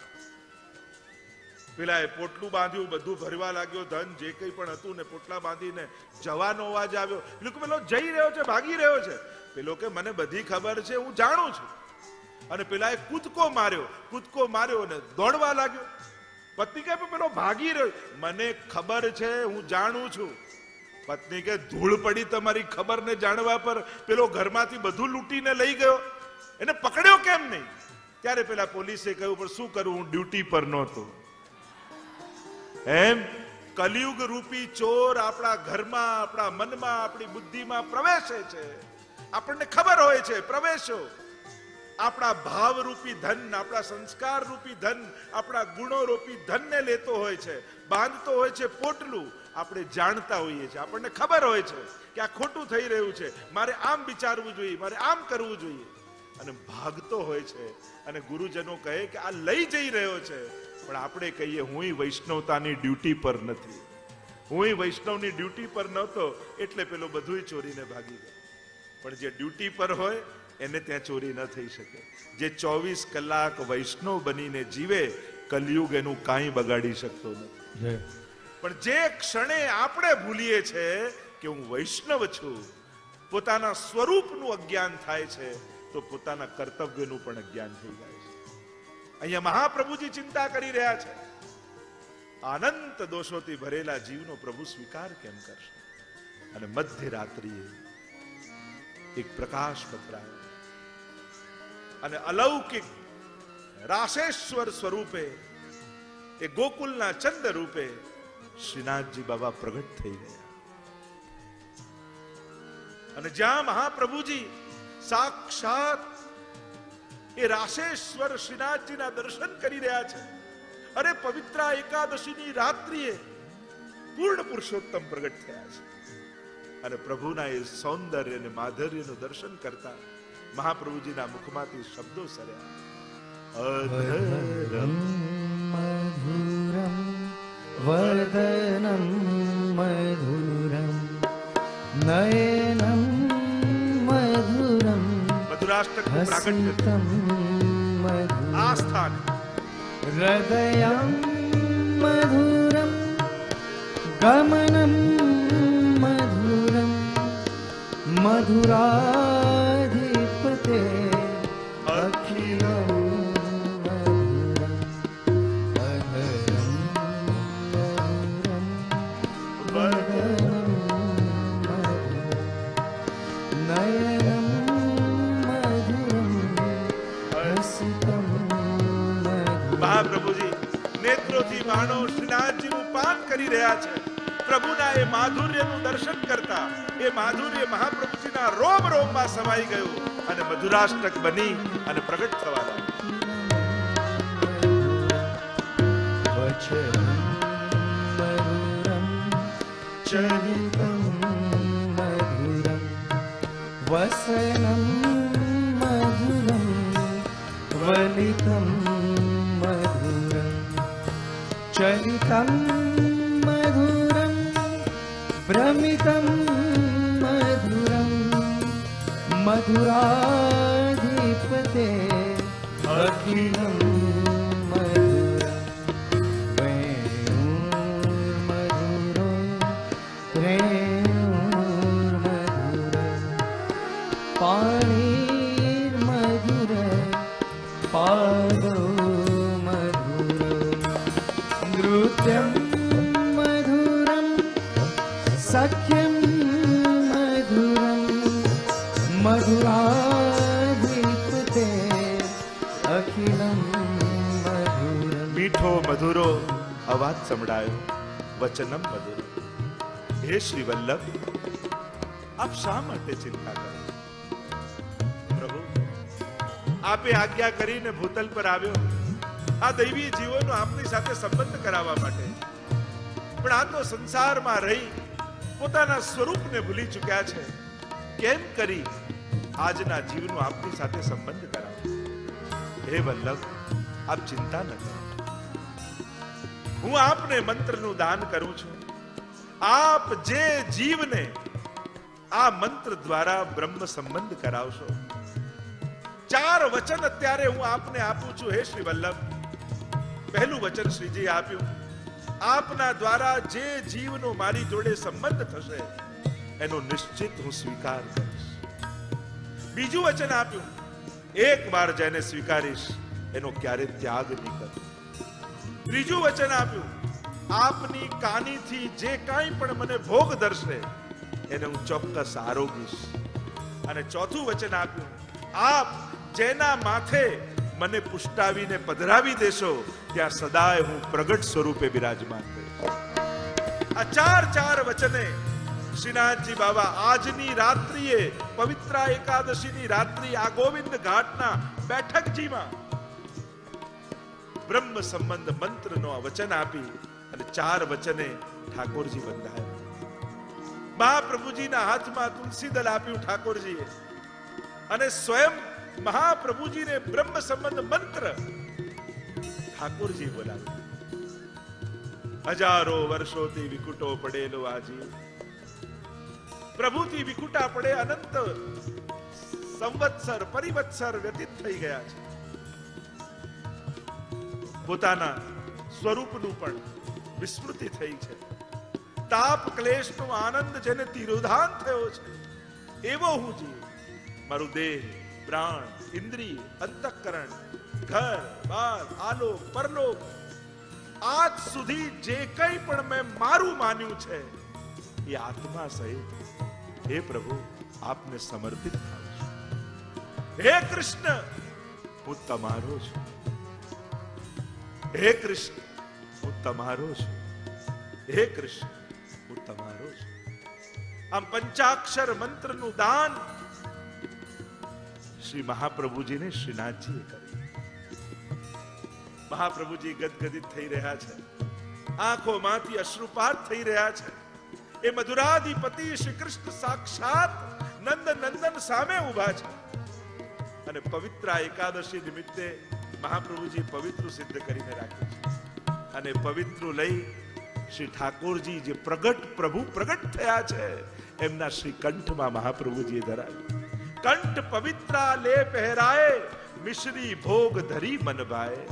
પેલા પોટલું બાંધ્યું, બધું ભરવા લાગ્યો, ધન જે કંઈ પણ હતું ને પોટલા બાંધીને જવાનો અવાજ આવ્યો. પેલો જઈ રહ્યો છે, ભાગી રહ્યો છે. પેલો કે મને બધી ખબર છે, હું જાણું છું. અને પેલા કૂદકો માર્યો ને દોડવા લાગ્યો. પત્ની કે પેલો ભાગી રહ્યો, મને ખબર છે, હું જાણું છું. પત્ની કે ધૂળ પડી તમારી ખબર ને જાણવા પર, પેલો ઘરમાંથી બધું લૂંટીને લઈ ગયો, એને પકડ્યો કેમ નહીં? ત્યારે પેલા પોલીસે કહ્યું પણ શું કરું, હું ડ્યુટી પર નહોતો. એમ કલિયુગ રૂપી ચોર આપણા ઘરમાં, આપણા મનમાં, આપણી બુદ્ધિમાં પ્રવેશે છે. આપણને ખબર હોય છે પ્રવેશો. આપણા ભાવ રૂપી ધન, આપણા સંસ્કાર રૂપી ધન, આપણા ગુણો રૂપી ધનને લેતો હોય છે, બાંધતો હોય છે પોટલું. આપણે જાણતા હોઈએ છીએ, આપણને ખબર હોય છે કે આ ખોટું થઈ રહ્યું છે, મારે આમ વિચારવું જોઈએ, મારે આમ કરવું જોઈએ, અને ભાગતો હોય છે. અને ગુરુજનો કહે કે આ લઈ જઈ રહ્યો છે, પણ આપણે કહીએ હું વૈષ્ણવતાની ડ્યુટી પર નથી, હું વૈષ્ણવની ડ્યુટી પર નહોતો એટલે પેલો બધું ચોરીને ભાગી ગયો. પણ જે ડ્યુટી પર હોય એને ત્યાં ચોરી ન થઈ શકે. જે 24 કલાક વૈષ્ણવ બનીને જીવે, કલિયુગ એનું કાંઈ બગાડી શકતો નથી. પણ જે ક્ષણે આપણે ભૂલીએ છે કે હું વૈષ્ણવ છું, પોતાના સ્વરૂપનું અજ્ઞાન થાય છે તો પોતાના કર્તવ્યનું પણ અજ્ઞાન થઈ જાય છે. અહીંયા મહાપ્રભુજી ચિંતા કરી રહ્યા છે, અનંત દોષોથી ભરેલા જીવનો પ્રભુ સ્વીકાર કેમ કરશે? અને મધ્યરાત્રિએ એક પ્રકાશ પથરાયો અને અલૌકિક રાસેશ્વર સ્વરૂપે, એ ગોકુલના ચંદ રૂપે શ્રીનાથજી બાબા પ્રગટ થઈ ગયા. અને જ્યાં મહાપ્રભુજી સાક્ષાત એ રાસેશ્વર શ્રીનાથજીના દર્શન કરી રહ્યા છે, અરે પવિત્ર એકાદશીની રાત્રિએ પૂર્ણ પુરુષોત્તમ પ્રગટ થયા છે. અને પ્રભુના એ સૌંદર્ય અને માધુર્યનું દર્શન કરતા મહાપ્રભુજીના મુખમાંથી શબ્દો સર્યા, અધરમ મધુરમ વદનમ મધુરમ નયનમ મધુરમ મધુરાષ્ટકનું પ્રાગટ્ય હસિતમ મધુરમ આ સ્થાન, હૃદયમ મધુરમ ગમનમ મધુરમ મધુરાધિપતે અખિલમ મધુરમ અધરમ મધુરમ વદનમ મધુરમ નયનમ મધુરમ હસિતમ મધુરમ. મહાપ્રભુજી નેત્રો આંગળીઓથી બાણો શ્રીનાથજીનું પાન કરી રહ્યા છે. પ્રભુના એ માધુર્યનું દર્શન કરતા એ માધુર્ય મહાપ્રભુજીના રોમ રોમમાં સમાઈ ગયું અને મધુરાષ્ટક બની અને પ્રગટ થવા લાગ્યું. વચનમ મધુરમ ચરિતમ મધુરમ વસનમ મધુરમ વલિતમ મધુરમ ચલિતમ મધુરમ ભ્રમિતમ મધુરમ મધુરાધિપતે અખિલમ મધુરમ વેણુર્મધુરો રેણુર્મધુર પાણીર્મધુર પાદો મધુર નૃત્યમ મધુરમ સખ્યમ મધુરમ મધુરાધિપતે અખિલમ મધુરમ. મીઠો મધુરો અવાજ સંભળાયો. વચનમ મધુર. હે શ્રી વલ્લભ, આપ શા માટે ચિંતા કરો? પ્રભુ, આપે આજ્ઞા કરીને ભૂતલ પર આવ્યો આ દૈવી જીવોનો આપની સાથે સંબંધ કરાવવા માટે. પણ આ તો સંસારમાં રહી પોતાના સ્વરૂપને ભૂલી ચૂક્યા છે. કેમ કરી આજના જીવનો આપની સાથે સંબંધ કરાવો? હે વલ્લભ, આપ ચિંતા ન કરો. હું આપને મંત્રનું દાન કરું છું. આપ જે જીવને આ મંત્ર દ્વારા બ્રહ્મ સંબંધ કરાવશો. 4 વચન અત્યારે હું આપને આપું છું. હે શ્રી વલ્લભ, પહેલું વચન શ્રીજી આપ્યું, આપના દ્વારા જે જીવનો મારી જોડે સંબંધ થશે એનો નિશ્ચિત હું સ્વીકાર કરીશ. બીજું વચન આપ્યું, એક વાર જેને સ્વીકારીશ એનો ક્યારે ત્યાગ નહીં કરું. ત્રીજું વચન આપ્યું, આપની કાનીથી જે કાંઈ પણ મને ભોગ ધરશે એને હું ચોક્કસ આરોગીશ. અને ચોથું વચન આપ્યું, આપ જેના માથે મને પુષ્ટાવીને પધરાવી દેશો ત્યાં સદાય હું પ્રગટ સ્વરૂપે બિરાજમાન કરીશ. આ 4 વચને શ્રીનાથજી બાબા આજની રાત્રિએ પવિત્રા એકાદશીની રાત્રિ આ ગોવિંદ ઘાટના બેઠકજીમાં બ્રહ્મ સંબંધ મંત્રનો વચન આપી અને 4 વચને ઠાકોરજી બંધાયા. મહાપ્રભુજીના હાથમાં તુલસી દળ આપ્યું ઠાકોરજીએ અને સ્વયં મહાપ્રભુજીને બ્રહ્મ સંબંધ મંત્ર ઠાકોરજી બોલાવ્યો. હજારો વર્ષોથી વિકુટો પડેલો આજી પ્રભુથી વિકુટા પડે અનંત સંવત્સર પરિવત્સર વ્યતીત થઈ ગયા છે. પોતાના સ્વરૂપનું પણ વિસ્મૃતિ થઈ છે. તાપ ક્લેશનો આનંદ જેને તિરોધાન થયો છે એવો હું જીવ. મારું દેહ, પ્રાણ, ઇન્દ્રિય, અંતઃકરણ, ઘર બાર, આલોક પરલોક આજ સુધી જે કંઈ પણ મેં મારું માન્યું છે એ આત્મા સહિત હે પ્રભુ આપને સમર્પિત થાઉં છું. હે કૃષ્ણ, હું તમારો છું. હે કૃષ્ણ, હું તમારો છું. હે કૃષ્ણ, હું તમારો છું. આમ પંચાક્ષર મંત્રનું દાન શ્રી મહાપ્રભુજીને શ્રીનાથજીએ કર્યું. મહાપ્રભુજી ગદગદિત થઈ રહ્યા છે. આંખોમાંથી અશ્રુપાત થઈ રહ્યા છે. એ મધુરાધિપતિ શ્રી કૃષ્ણ સાક્ષાત નંદ નંદન સામે ઉભા છે અને પવિત્ર એકાદશી નિમિત્તે મહાપ્રભુજી પવિત્ર સિદ્ધ કરીને રાખ્યું છે. અને પવિત્ર લઈ શ્રી ઠાકોરજી જે પ્રભુ પ્રગટ થયા છે એમના શ્રી કંઠમાં મહાપ્રભુજીએ ધરાવ્યું. કંઠ પવિત્રા લે પહેરાય મિશ્રી ભોગ ધરી મન ભાય.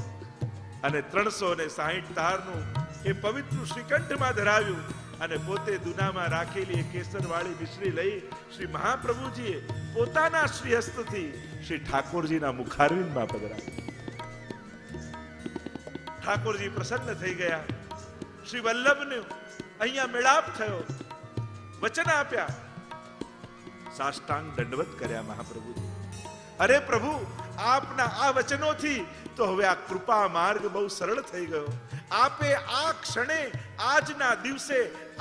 અને 360 તારનું એ પવિત્ર શ્રીકંઠમાં ધરાવ્યું અને પોતે દુનામાં રાખેલી એ કેસરવાળી મિશ્રી લઈ શ્રી મહાપ્રભુજીએ પોતાના શ્રી હસ્તથી શ્રી ઠાકોરજીના મુખારવિંદમાં પધરાવ્યું. ઠાકોરજી પ્રસન્ન થઈ ગયા. શ્રી વલ્લભને અહીંયા મેળાપ થયો. વચન આપ્યા. સાષ્ટાંગ દંડવત કર્યા મહાપ્રભુજી. અરે પ્રભુ, આપના આ વચનોથી તો હવે આ કૃપા માર્ગ બહુ સરળ થઈ ગયો. આપે આ ક્ષણે, આજના દિવસે,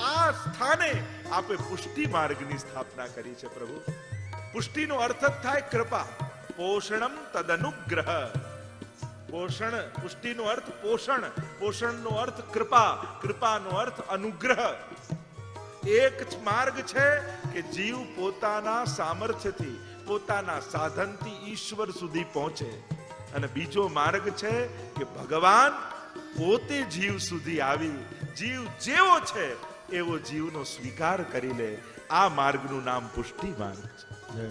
આ સ્થાને આપે પુષ્ટિ માર્ગની સ્થાપના કરી છે પ્રભુ. પુષ્ટિનો અર્થ જ થાય કૃપા. પોષણમ તદનુગ્રહ. પોષણ, પુષ્ટિનો અર્થ પોષણ, પોષણનો અર્થ કૃપા, કૃપાનો અર્થ અનુગ્રહ. એક જ માર્ગ છે કે જીવ પોતાના સામર્થ્યથી, પોતાના સાધનથી ઈશ્વર સુધી પહોંચે. અને બીજો માર્ગ છે કે ભગવાન પોતે જીવ સુધી આવી જીવ જેવો છે એવો જીવનો સ્વીકાર કરી લે. આ માર્ગનું નામ પુષ્ટિ માર્ગ છે.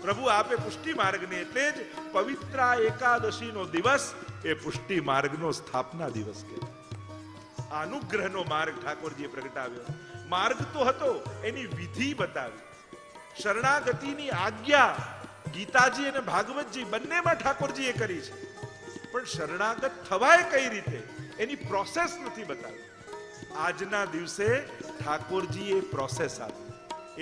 પ્રભુ આપે પુષ્ટિ માર્ગને એટલે જ પવિત્રા એકાદશીનો દિવસ એ પુષ્ટિ માર્ગનો સ્થાપના દિવસ કહેવાય. અનુગ્રહનો માર્ગ ઠાકોરજીએ પ્રગટાવ્યો. માર્ગ તો હતો, એની વિધિ બતાવી. શરણાગતિની આજ્ઞા ગીતાજી અને ભાગવતજી બંનેમાં ઠાકોરજીએ કરી છે. પણ શરણાગત થવાય કઈ રીતે એની પ્રોસેસ નથી બતાવી. આજના દિવસે ઠાકોરજીએ પ્રોસેસ આપી,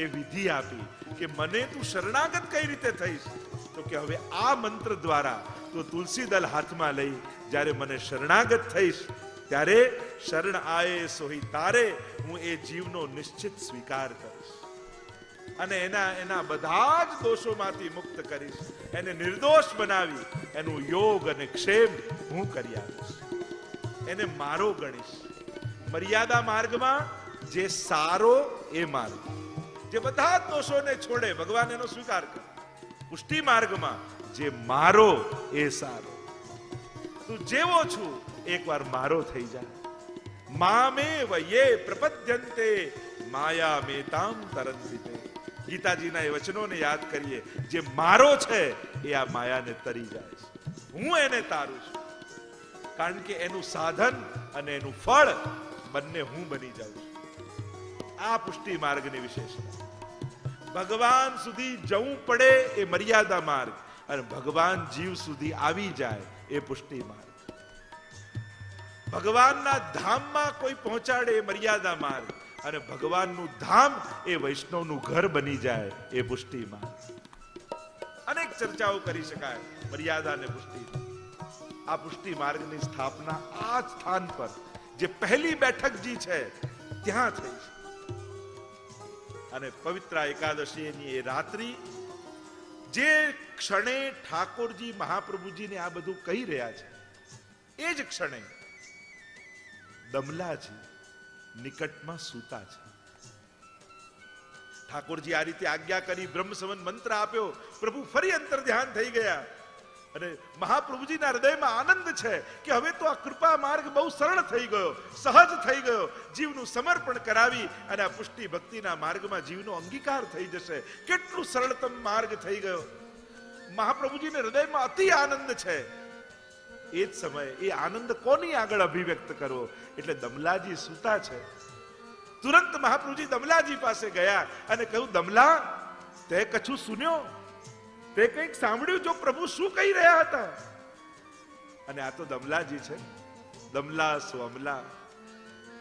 એ વિધિ આપી કે મને તું શરણાગત કઈ રીતે થઈશ. તો કે હવે આ મંત્ર દ્વારા તો તુલસી દલ હાથમાં લઈ જ્યારે મને શરણાગત થઈશ ત્યારે શરણ આયે સોહી તારે, હું એ જીવનો નિશ્ચિત સ્વીકાર કરીશ અને એના બધા જ દોષોમાંથી મુક્ત કરીશ. એને નિર્દોષ બનાવી એનું યોગ અને ક્ષેમ હું કરી આપીશ. એને મારો ગણીશ. મર્યાદા માર્ગમાં જે સારો એ માર્ગ, જે બધા જ દોષોને છોડે ભગવાન એનો સ્વીકાર કરે. પુષ્ટિ માર્ગમાં જે મારો એ સારો. તું જેવો છું એકવાર મારો થઈ જાય. મામે વયે પ્રપદ્યંતે માયા મેતામ તરંતિતે. ગીતાજીના એ વચનોને યાદ કરીએ. જે મારો છે એ આ માયાને તરી જાય છે. હું એને તારું છું. કારણ કે એનું સાધન અને એનું ફળ બંને હું બની જાઉં છું. આ પુષ્ટિ માર્ગની વિશેષતા. ભગવાન સુધી જવું પડે એ મર્યાદા માર્ગ, અને ભગવાન જીવ સુધી આવી જાય એ પુષ્ટિ માર્ગ. ભગવાનના ધામમાં કોઈ પહોંચાડે એ મર્યાદા માર્ગ, અને ભગવાનનું ધામ એ વૈષ્ણવનું ઘર બની જાય એ પુષ્ટિ માર્ગ. અનેક ચર્ચાઓ કરી શકાય મર્યાદા અને પુષ્ટિ. આ પુષ્ટિ માર્ગની સ્થાપના આ સ્થાન પર જે પહેલી બેઠકજી છે ત્યાં થઈ છે. અને પવિત્રા એકાદશીની એ રાત્રિ, જે ક્ષણે ઠાકોરજી મહાપ્રભુજીને આ બધું કહી રહ્યા છે એ જ ક્ષણે દમલાજી નિકટમાં સૂતા છે. ઠાકોરજી આ રીતે આજ્ઞા કરી, બ્રહ્મ સંવત મંત્ર આપ્યો, પ્રભુ ફરી અંતર ધ્યાન થઈ ગયા. અને મહાપ્રભુજીના હૃદયમાં આનંદ છે કે હવે તો આ કૃપા માર્ગ બહુ સરળ થઈ ગયો, સહજ થઈ ગયો. જીવનું સમર્પણ કરાવી અને આ પુષ્ટિ ભક્તિના માર્ગમાં જીવનો અંગીકાર થઈ જશે. કેટલું સરળતમ માર્ગ થઈ ગયો. મહાપ્રભુજીને હૃદયમાં અતિ આનંદ છે. એ જ સમયે એ આનંદ કોની આગળ અભિવ્યક્ત કરવો? એટલે દમલાજી સૂતા છે. તુરંત મહાપ્રભુજી દમલાજી પાસે ગયા અને કહ્યું, દમલા, તે કછું સુન્યો? તે કંઈક સાંભળ્યું જો પ્રભુ શું કહી રહ્યા હતા? અને આ તો દમલાજી છે, દમલા સો અમલા,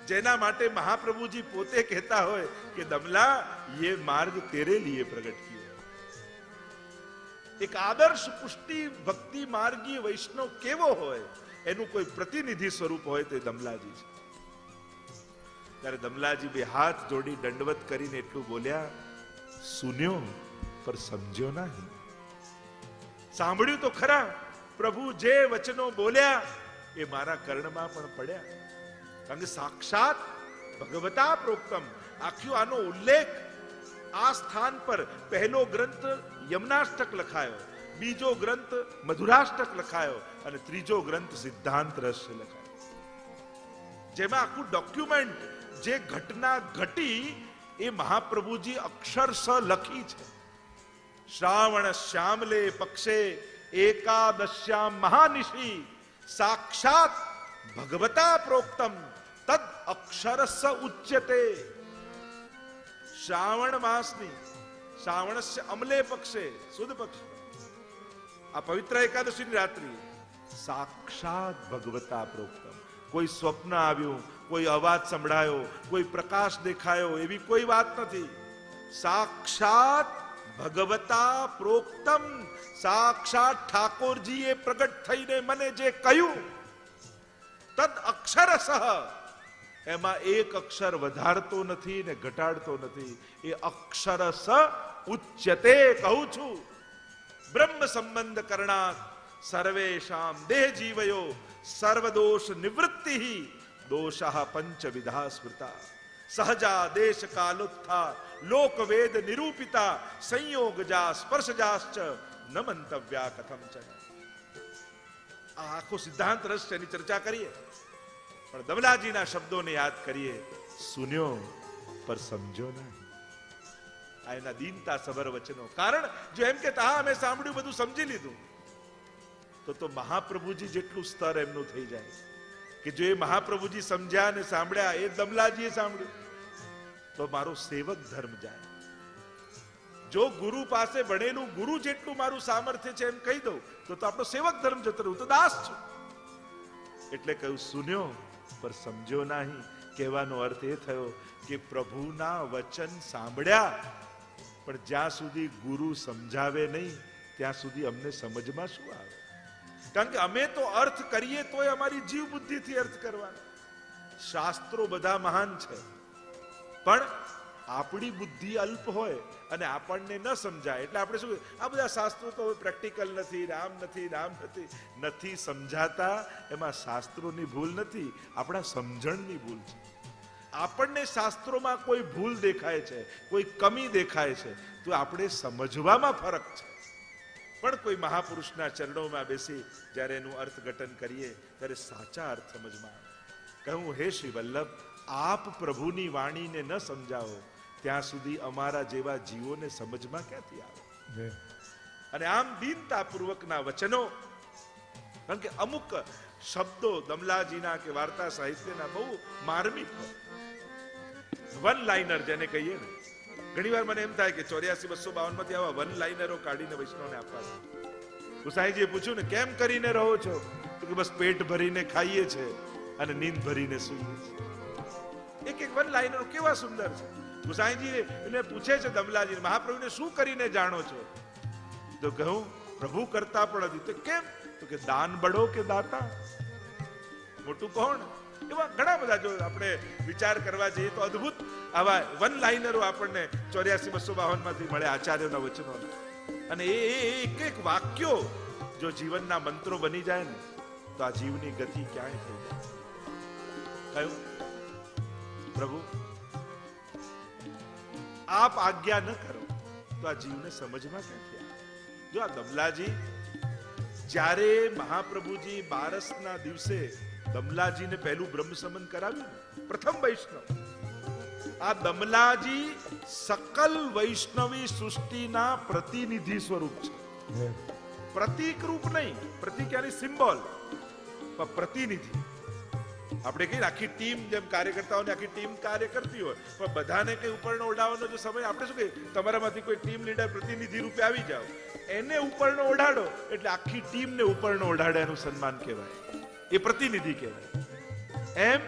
જેના માટે મહાપ્રભુજી પોતે કહેતા હોય કે દમલા, ये मार्ग तेरे लिए प्रकट किया. એક આદર્શ પુષ્ટિ ભક્તિ માર્ગી વૈષ્ણવ કેવો હોય એનું કોઈ પ્રતિનિધિ સ્વરૂપ હોય તો એ દમલાજી છે. ત્યારે દમલાજી બે હાથ જોડી દંડવત કરીને એટલું બોલ્યા, સુન્યો પર સમજ્યો નહીં. સાંભળ્યું તો ખરા, પ્રભુ જે વચનો બોલ્યા એ મારા કર્ણમાં પણ પડ્યા. કારણ કે સાક્ષાત ભગવતા પ્રોક્તમ. આખો આનો ઉલ્લેખ આ સ્થાન પર પહેલો ગ્રંથ યમનાષ્ટક લખાયો, બીજો ગ્રંથ મધુરાષ્ટક લખાયો અને ત્રીજો ગ્રંથ સિદ્ધાંત રહસ્ય લખાયો. જેમાં આખું ડોક્યુમેન્ટ, જે ઘટના ઘટી એ મહાપ્રભુજી અક્ષરશ લખી છે. શ્રાવણ શ્યામલે પક્ષે એકાદશ્યામ મહાનિશી સાક્ષાત ભગવતા પ્રોક્તમ તદ અક્ષરસ ઉચ્યતે. શ્રાવણ માસની શ્રાવણસ્ય અમલે પક્ષે સુદ પક્ષ આ પવિત્ર એકાદશીની રાત્રિ સાક્ષાત ભગવતા પ્રોક્તમ. કોઈ સ્વપ્ન આવ્યું, કોઈ અવાજ સંભળાયો, કોઈ પ્રકાશ દેખાયો, એવી કોઈ વાત નથી. સાક્ષાત ભગવતા પ્રોક્તમ, સાક્ષાત ઠાકોરજીએ પ્રગટ થઈને મને જે કહ્યું, તદ અક્ષરસઃ, એમાં એક અક્ષર વધારતો નથી ને ઘટાડતો નથી, એ અક્ષરસ ઉચ્યતે, કહું છું. બ્રહ્મ સંબંધ કરણાત સર્વેષામ દેહ જીવયો સર્વદોષ નિવૃત્તિ, દોષઃ પંચવિધા સ્મૃતા, સહજા દેશ કાલોત્થા લોકવેદ નિરૂપિતા, સંયોગજા સ્પર્શજાશ્ચ ન મંતવ્યા કથમ ચ. આ આખો સિદ્ધાંત રસ છે, એની ચર્ચા કરીએ, પણ દમલાજીના શબ્દોને યાદ કરીએ. સુન્યો પર સમજો નહીં. આ એના દીનતા સભર વચનો. કારણ જો એમ કે હા અમે સાંભળ્યું, બધું સમજી લીધું, તો મહાપ્રભુજી જેટલું સ્તર એમનું થઈ જાય કે જો એ મહાપ્રભુજી સમજ્યા ને સાંભળ્યા, એ દમલાજીએ સાંભળ્યું, તો મારો સેવક ધર્મ જાય. જો ગુરુ પાસે ભણેલું ગુરુ જેટલું મારું સામર્થ્ય છે એમ કહી દઉં, તો આપણો સેવક ધર્મ જતો રહ્યું, તો દાસ છું. એટલે કહ્યું સુન્યો પર સમજો નહીં. કહેવાનો અર્થ એ થયો કે પ્રભુના વચન સાંભળ્યા, પણ જ્યાં સુધી ગુરુ સમજાવે નહીં ત્યાં સુધી અમને સમજમાં શું આવે? કારણ કે અમે તો અર્થ કરીએ તોય અમારી જીવ બુદ્ધિથી અર્થ કરવાનો. શાસ્ત્રો બધા મહાન છે, પણ આપણી બુદ્ધિ અલ્પ હોય અને આપણને ન સમજાય એટલે આપણે શું, આ બધા શાસ્ત્રો તો પ્રેક્ટિકલ નથી, રામ નથી સમજાતા. એમાં શાસ્ત્રોની ભૂલ નથી, આપણા સમજણની ભૂલ છે. આપણને શાસ્ત્રોમાં કોઈ ભૂલ દેખાય છે, કોઈ કમી દેખાય છે, તો આપણે સમજવામાં ફરક છે. પણ કોઈ મહાપુરુષના ચરણોમાં બેસી જ્યારે એનું અર્થઘટન કરીએ ત્યારે સાચા અર્થ સમજમાં આવે. કહું હે શ્રી વલ્લભ, આપ પ્રભુની વાણીને ન સમજાવો ત્યાં સુધી અમારા જેવા જીવોને સમજમાં ક્યાંથી આવે? અને આમ દીનતા પૂર્વકના વચનો, કારણ કે અમુક શબ્દો દમલાજીના કે વાર્તા સાહિત્યના બહુ માર્મિક, વન લાઇનર જેને કહીએ ને. ઘણી વાર મને એમ થાય કે 84-252 માંથી આવા વન લાઇનરો કાઢીને વૈષ્ણવને આપવા છે. ગુસાઈજીએ પૂછ્યું ને કેમ કરીને રહો છો? તો કે બસ પેટ ભરીને ખાઈએ છે અને નીંદ ભરીને સૂઈએ છે. એક એક વન લાઇનરો કેવા સુંદર છે. ગુસાઈજી એને પૂછે છે દમલાજી, મહાપ્રભુને શું કરીને જાણો છો? તો કહું પ્રભુ કરતા પણ હતી. તો કેમ? તો કે દાન બડો કે દાતા, મોટું કોણ? એવા ઘણા બધા જો આપણે વિચાર કરવા જઈએ તો અદ્ભુત આવા વન લાઇનરો આપણને 84-252 માંથી મળે આચાર્યોના વચનો. અને એ એક એક વાક્યો જો જીવનના મંત્રો બની જાય ને તો આ જીવની ગતિ ક્યાંય થઈ જાય. કયું? પ્રભુ આપ આજ્ઞા ન કરો તો આ જીવને સમજમાં ક્યાંથી આવે? જો આ દમલાજી જ્યારે મહાપ્રભુજી બારસના દિવસે દમલાજીને પહેલું બ્રહ્મ સંબંધ કરાવ્યું, પ્રથમ વૈષ્ણવ. આ દમલાજી સકલ વૈષ્ણવી સૃષ્ટિના પ્રતિનિધિ સ્વરૂપ છે. પ્રતીક રૂપ નહીં, પ્રતીક યાની સિમ્બોલ, પણ પ્રતિનિધિ. આપણે કહીએ આખી ટીમ, જેમ કાર્યકર્તાઓની આખી ટીમ કાર્ય કરતી હોય, પણ બધાને કઈ ઉપરનો ઓઢાવવાનો જો સમય, આપણે શું કહીએ તમારામાંથી કોઈ ટીમ લીડર પ્રતિનિધિ રૂપે આવી જાઓ, એને ઉપરનો ઓઢાડો એટલે આખી ટીમને ઉપરનો ઓઢાડે, એનું સન્માન કહેવાય, એ પ્રતિનિધિ કહેવાય. એમ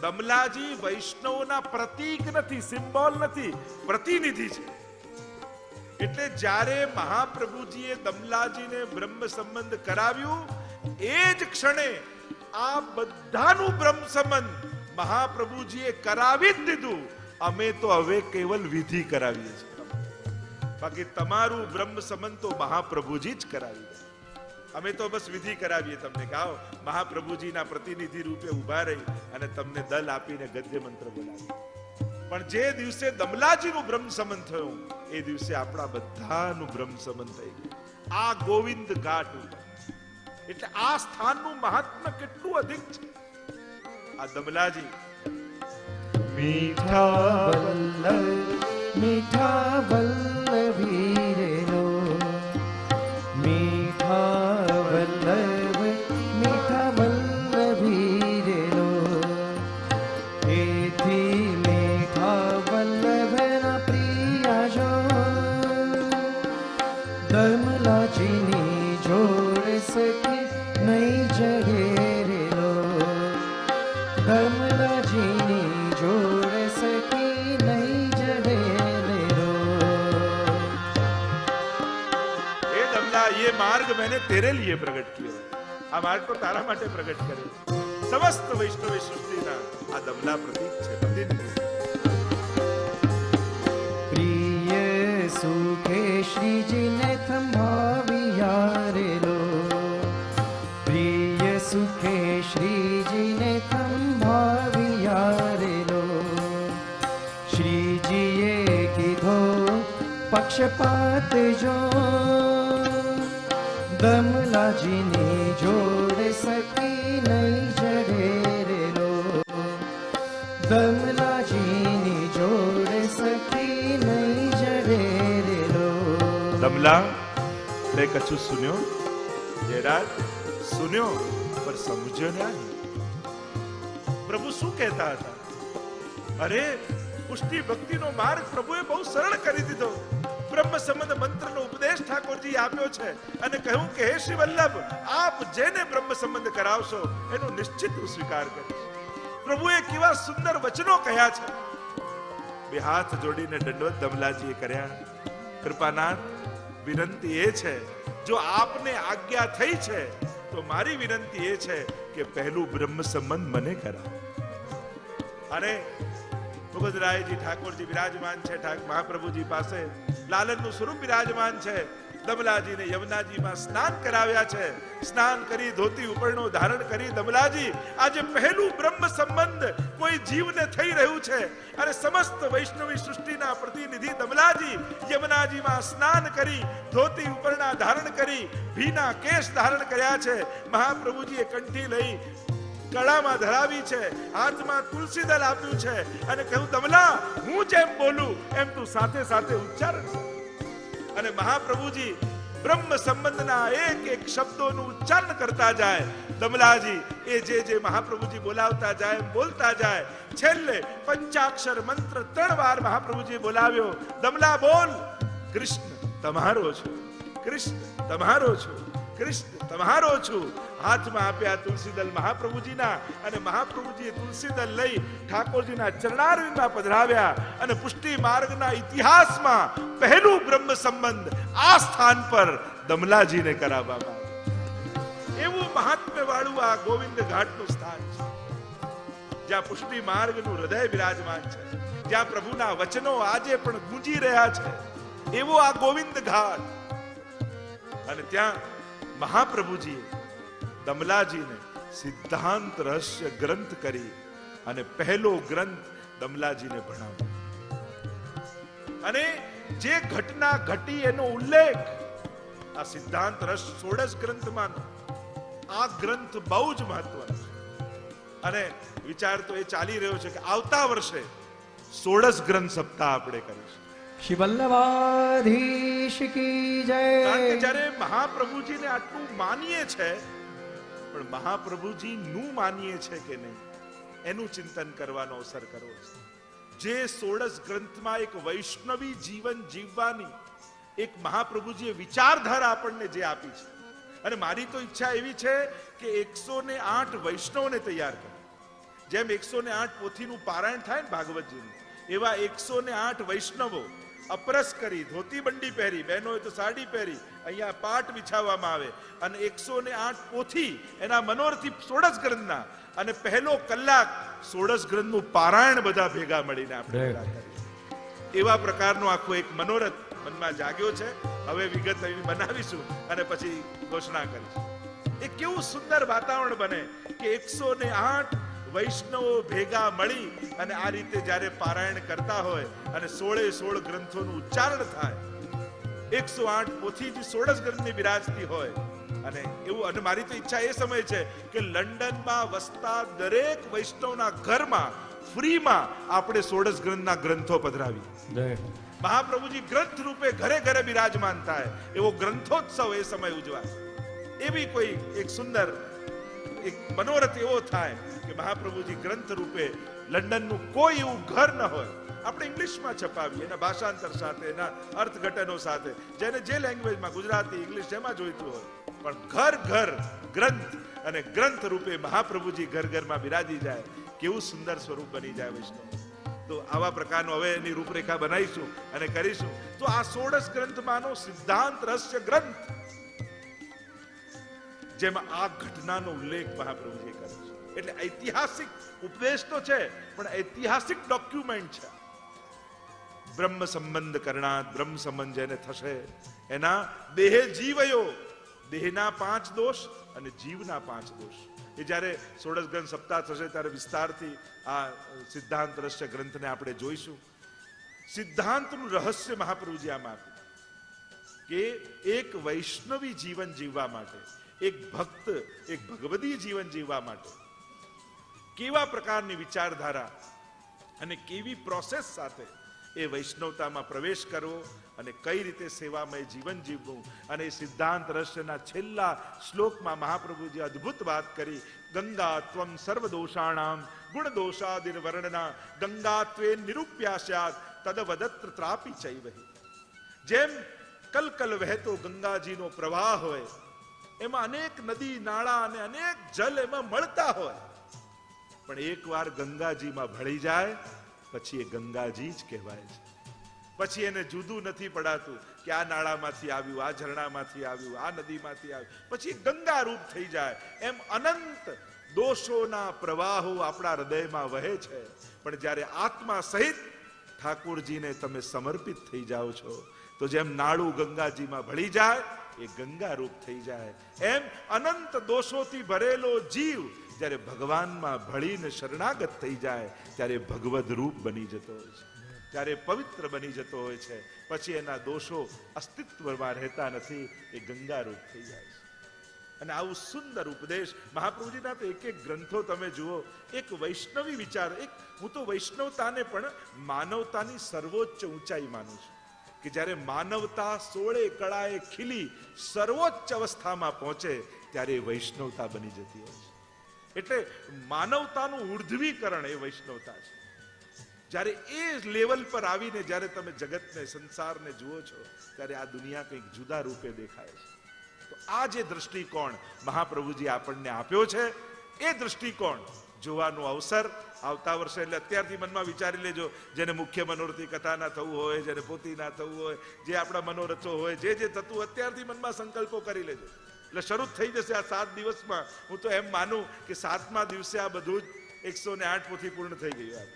દમલાજી વૈષ્ણવના પ્રતીક નથી, સિમ્બોલ નથી, પ્રતિનિધિ છે. એટલે જ્યારે મહાપ્રભુજીએ દમલાજીને બ્રહ્મ સંબંધ કરાવ્યું, એ જ ક્ષણે આ બધાનું બ્રહ્મ સંબંધ મહાપ્રભુજીએ કરાવી જ દીધું. અમે તો હવે કેવલ વિધિ કરાવીએ છીએ, બાકી તમારું બ્રહ્મ સંબંધ તો મહાપ્રભુજી જ કરાવી દે. અમે તો બસ વિધિ કરાવીએ તમને કે આવો મહાપ્રભુજીના પ્રતિનિધિ રૂપે ઉભા રહી અને તમને દલ આપીને ગદ્ય મંત્ર બોલાવી. પણ જે દિવસે દમલાજીનું બ્રહ્મ સંબંધ થયું, એ દિવસે આપણા બધાનું બ્રહ્મ સંબંધ થઈ ગયું આ ગોવિંદ ઘાટ ઉપર. એટલે આ સ્થાનનું મહાત્મ્ય કેટલું અધિક છે. આ દમલાજી મીઠા વલ્લભી રે લો, મીઠા વલ્લભી રે લો, એથી મીઠા વલ્લભના પ્રિયા જો, દમલાજીની જોડ સખી નહીં જડે રે લો, દમલાજીની જોડ સખી નહીં જડે રે લો. दमला ये मार्ग मैंने तेरे लिए प्रकट किया, આ માર્ગ તો તારા માટે પ્રગટ કર્યો. સમસ્ત વૈષ્ણવ સૃષ્ટિના આ દમલા પ્રતીક છે, પ્રતિનિધિ. प्रिय सुखे श्री जी ने थमाविया रे लो, प्रिय सुखे श्री जी ने थमाविया रे लो. श्री जी ये कीधो पक्षपात जो, दमलाजी ने जोड़ सकी नहीं जड़े रे लो, दमलाजी ने जोड़ सकी नहीं जड़े रे लो. દમલા તે કછું સુન્યો, જયરાજ સુન્યો પર સમજ્યો નહીં. પ્રભુ શું કહેતા હતા? અરે પુષ્ટિ ભક્તિનો માર્ગ પ્રભુએ બહુ સરળ કરી દીધો. બ્રહ્મ સંબંધ મંત્રનો ઉપદેશ ઠાકોરજી આપ્યો છે અને કહ્યું કે હે શ્રી વલ્લભ, આપ જેને બ્રહ્મ સંબંધ કરાવશો એનો નિશ્ચિત હું સ્વીકાર કરીશ. પ્રભુએ કેવા સુંદર વચનો કહ્યા છે. બે હાથ જોડીને દંડવત દમલાજીએ કર્યા. કૃપાનાથ, વિનંતી એ છે, જો આપને આજ્ઞા થઈ છે તો મારી વિનંતી એ છે કે પહેલું બ્રહ્મ સંબંધ મને કરાવો. અને ભૂપતરાયજી ઠાકોરજી બિરાજમાન છે મહાપ્રભુજી પાસે. લાલનનું સ્વરૂપ બિરાજમાન છે. દમલાજીને યમુનાજીમાં સ્નાન કરાવ્યા છે. સ્નાન કરી ધોતી ઉપરણો ધારણ કરી દમલાજી આજે પહેલું બ્રહ્મ સંબંધ કોઈ જીવને થઈ રહ્યું છે. અને સમસ્ત વૈષ્ણવી સૃષ્ટિના પ્રતિનિધિ દમલાજી યમુનાજીમાં સ્નાન કરી ધોતી ઉપરણા ધારણ કરી ભીના કેશ ધારણ કર્યા છે. મહાપ્રભુજીએ કંઠી લઈ ગળામાં ધરાવી છે, હાથમાં તુલસી દળ આપ્યું છે અને કહ્યું, દમલા હું જેમ બોલું એમ તું સાથે સાથે ઉચ્ચારણ કર. અને મહાપ્રભુજી બ્રહ્મ સંબંધના એક એક શબ્દોનું ઉચ્ચારણ કરતા જાય. દમલાજી એ જે મહાપ્રભુજી બોલાવતા જાય બોલતા જાય. છેલ્લે પંચાક્ષર મંત્ર 3 વાર મહાપ્રભુજી બોલાવ્યો. દમલા બોલ, કૃષ્ણ તમારો છું, કૃષ્ણ તમારો છું, કૃષ્ણ તમારો છું. હાથમાં આપ્યા તુલસીદલ મહાપ્રભુજીના અને મહાપ્રભુજીએ તુલસીદલ લઈ ઠાકોરજીના ચરણારવિંદમાં પધરાવ્યા. અને પુષ્ટિ માર્ગના ઇતિહાસમાં પહેલું બ્રહ્મ સંબંધ આ સ્થાન પર દમલાજીને કરાવવામાં એવું મહાત્મ્ય વાળું આ ગોવિંદ ઘાટનું સ્થાન છે, જ્યાં પુષ્ટિ માર્ગનું હૃદય બિરાજમાન છે, જ્યાં પ્રભુના વચનો આજે પણ ગુંજી રહ્યા છે. એવો આ ગોવિંદ ઘાટ. અને ત્યાં મહાપ્રભુજીએ દમલાજીને સિદ્ધાંત રહસ્ય ગ્રંથ કરી અને પહેલો ગ્રંથ દમલાજીને ભણાવ્યો. અને જે ઘટના ઘટી એનો ઉલ્લેખ આ સિદ્ધાંત રસ 16 ગ્રંથમાં, આ ગ્રંથ બહુ જ મહત્વનો છે. અને વિચાર તો એ ચાલી રહ્યો છે કે આવતા વર્ષે 16 ગ્રંથ સપ્તાહ આપણે કરીશું. શ્રી વલ્લભાધીશ કી જય. કારણ કે જ્યારે મહાપ્રભુજીને આટલું માનીએ છે, પણ મહાપ્રભુજી નું માનીએ છે કે નહીં એનું ચિંતન કરવાનો અવસર કરવો છે. જે 16 ગ્રંથમાં એક વૈષ્ણવી જીવન જીવવાની એક મહાપ્રભુજીએ વિચારધારા આપણને જે આપી છે. અને મારી તો ઈચ્છા એવી છે કે 108 વૈષ્ણવને તૈયાર કરે. જેમ 108 પોથીનું પારાયણ થાય ને ભાગવતજીનું, એવા 108 વૈષ્ણવો અપરસ કરી ધોતી બંડી પહેરી, બહેનો હોય તો સાડી પહેરી, અહીંયા પાટ બિછાવવામાં આવે અને 108 પોથી એના મનોરથી 16 ગ્રંથના અને પહેલો કલાક 16 ગ્રંથનું પારાયણ બધા ભેગા મળીને આપણે કરીએ. એવા પ્રકારનો આખો એક મનોરથ મનમાં જાગ્યો છે. હવે વિગત બનાવીશું અને પછી ઘોષણા કરીશું. એ કેવું સુંદર વાતાવરણ બને કે 108 વૈષ્ણવો ભેગા મળી અને આ રીતે જ્યારે પારાયણ કરતા હોય અને 16 ગ્રંથોનું ઉચ્ચારણ થાય. 108 પોથી જે 16 ગ્રંથની બિરાજતી હોય. અને એવું, અને મારી તો ઈચ્છા એ સમય છે કે લંડનમાં વસતા દરેક વૈષ્ણવના ઘરમાં ફ્રીમાં આપણે 16 ગ્રંથના ગ્રંથો પધરાવી. મહાપ્રભુજી ગ્રંથ રૂપે ઘરે ઘરે બિરાજમાન થાય એવો ગ્રંથોત્સવ એ સમય ઉજવાય. એવી કોઈ એક સુંદર એક મનોરથ એવો થાય કે મહાપ્રભુજી ગ્રંથ રૂપે લંડનનું કોઈ એવું ઘર ન હોય. આપણે ઇંગ્લિશમાં છપાવીએ એના ભાષાંતર સાથે, એના અર્થઘટનો સાથે, જેને જે લેંગ્વેજમાં, ગુજરાતી, ઇંગ્લિશ જેમાં જોઈતું હોય, પણ ઘર ઘર ગ્રંથ અને ગ્રંથ રૂપે મહાપ્રભુજી ઘર ઘરમાં બિરાજી જાય. કેવું સુંદર સ્વરૂપ બની જાય વૈષ્ણવ. તો આવા પ્રકારનો હવે એની રૂપરેખા બનાવીશું અને કરીશું. તો આ 16 ગ્રંથમાંનો સિદ્ધાંત રહસ્ય ગ્રંથ, જેમાં આ ઘટનાનો ઉલ્લેખ મહાપ્રભુજીએ કર્યો છે. એટલે ઐતિહાસિક ઉપદેશ તો છે, પણ ઐતિહાસિક ડોક્યુમેન્ટ છે. બ્રહ્મ સંબંધ કરણાત, બ્રહ્મ સંબંધ જેને થશે એના દેહે જીવયો, દેહના 5 દોષ અને જીવના 5 દોષ. એ જ્યારે 16 ગ્રંથ સપ્તાહ થશે ત્યારે વિસ્તારથી આ સિદ્ધાંત રહસ્ય ગ્રંથને આપણે જોઈશું. સિદ્ધાંતનું રહસ્ય મહાપ્રભુજી આમાં આપ્યું કે એક વૈષ્ણવી જીવન જીવવા માટે, એક ભક્ત, એક ભગવદી જીવન જીવવા માટે કેવા પ્રકારની વિચારધારા અને કેવી પ્રોસેસ સાથે એ વૈષ્ણવતામાં પ્રવેશ કરવો અને કઈ રીતે સેવામય જીવન જીવવું. અને સિદ્ધાંત રહસ્યના છેલ્લા શ્લોકમાં મહાપ્રભુજી અદ્ભુત વાત કરી. ગંગા ત્વમ સર્વદોષાણામ ગુણ દોષાદિર વર્ણના ગંગાત્વે નિરૂપ્યાસ્યાત તદવદત્ર ત્રાપી ચૈવહી. જેમ કલકલ વહેતો ગંગાજીનો પ્રવાહ હોય, એમાં અનેક નદી નાળા અને અનેક જલ એમાં મળતા હોય, પણ એકવાર ગંગાજીમાં ભળી જાય પછી એ ગંગાજી જ કહેવાય છે. પછી એને જુદું નથી પડાતું કે આ નાળામાંથી આવ્યું, આ ઝરણામાંથી આવ્યું, આ નદીમાંથી આવ્યું, પછી ગંગા રૂપ થઈ જાય. એમ અનંત દોષોના પ્રવાહો આપણા હૃદયમાં વહે છે, પણ જ્યારે આત્મા સહિત ઠાકોરજીને તમે સમર્પિત થઈ જાઓ છો તો જેમ નાળું ગંગાજીમાં ભળી જાય એ ગંગા રૂપ થઈ જાય. એમ અનંત દોષોથી ભરેલો જીવ જ્યારે ભગવાનમાં ભળીને શરણાગત થઈ જાય ત્યારે ભગવદ રૂપ બની જતો હોય છે, ત્યારે પવિત્ર બની જતો હોય છે. પછી એના દોષો અસ્તિત્વમાં રહેતા નથી, એ ગંગા રૂપ થઈ જાય છે. અને આવું સુંદર ઉપદેશ મહાપ્રભુજીના તો એક એક ગ્રંથો તમે જુઓ. એક વૈષ્ણવી વિચાર, હું તો વૈષ્ણવતાને પણ માનવતાની સર્વોચ્ચ ઊંચાઈ માનું છું કે જ્યારે માનવતા 16 કળાએ ખીલી સર્વોચ્ચ અવસ્થામાં પહોંચે ત્યારે વૈષ્ણવતા બની જતી હોય છે. એટલે માનવતાનું ઉર્ધ્વીકરણ એ વૈષ્ણવતા છે. જ્યારે એ લેવલ પર આવીને જ્યારે તમે જગતને, સંસારને જુઓ છો ત્યારે આ દુનિયા કંઈક જુદા રૂપે દેખાય છે. તો આ જે દ્રષ્ટિકોણ મહાપ્રભુજી આપણને આપ્યો છે, એ દ્રષ્ટિકોણ જોવાનો અવસર આવતા વર્ષે, એટલે અત્યારથી મનમાં વિચારી લેજો, જેને મુખ્ય મનોરથી કથા ના થવું હોય, જેને પોતી ના થવું હોય, જે આપણા મનોરથો હોય, જે થતું અત્યારથી મનમાં સંકલ્પો કરી લેજો. એટલે શરૂ થઈ જશે આ 7 દિવસમાં. હું તો એમ માનું કે 7મા દિવસે આ બધું જ 108 પોથી પૂર્ણ થઈ ગયું.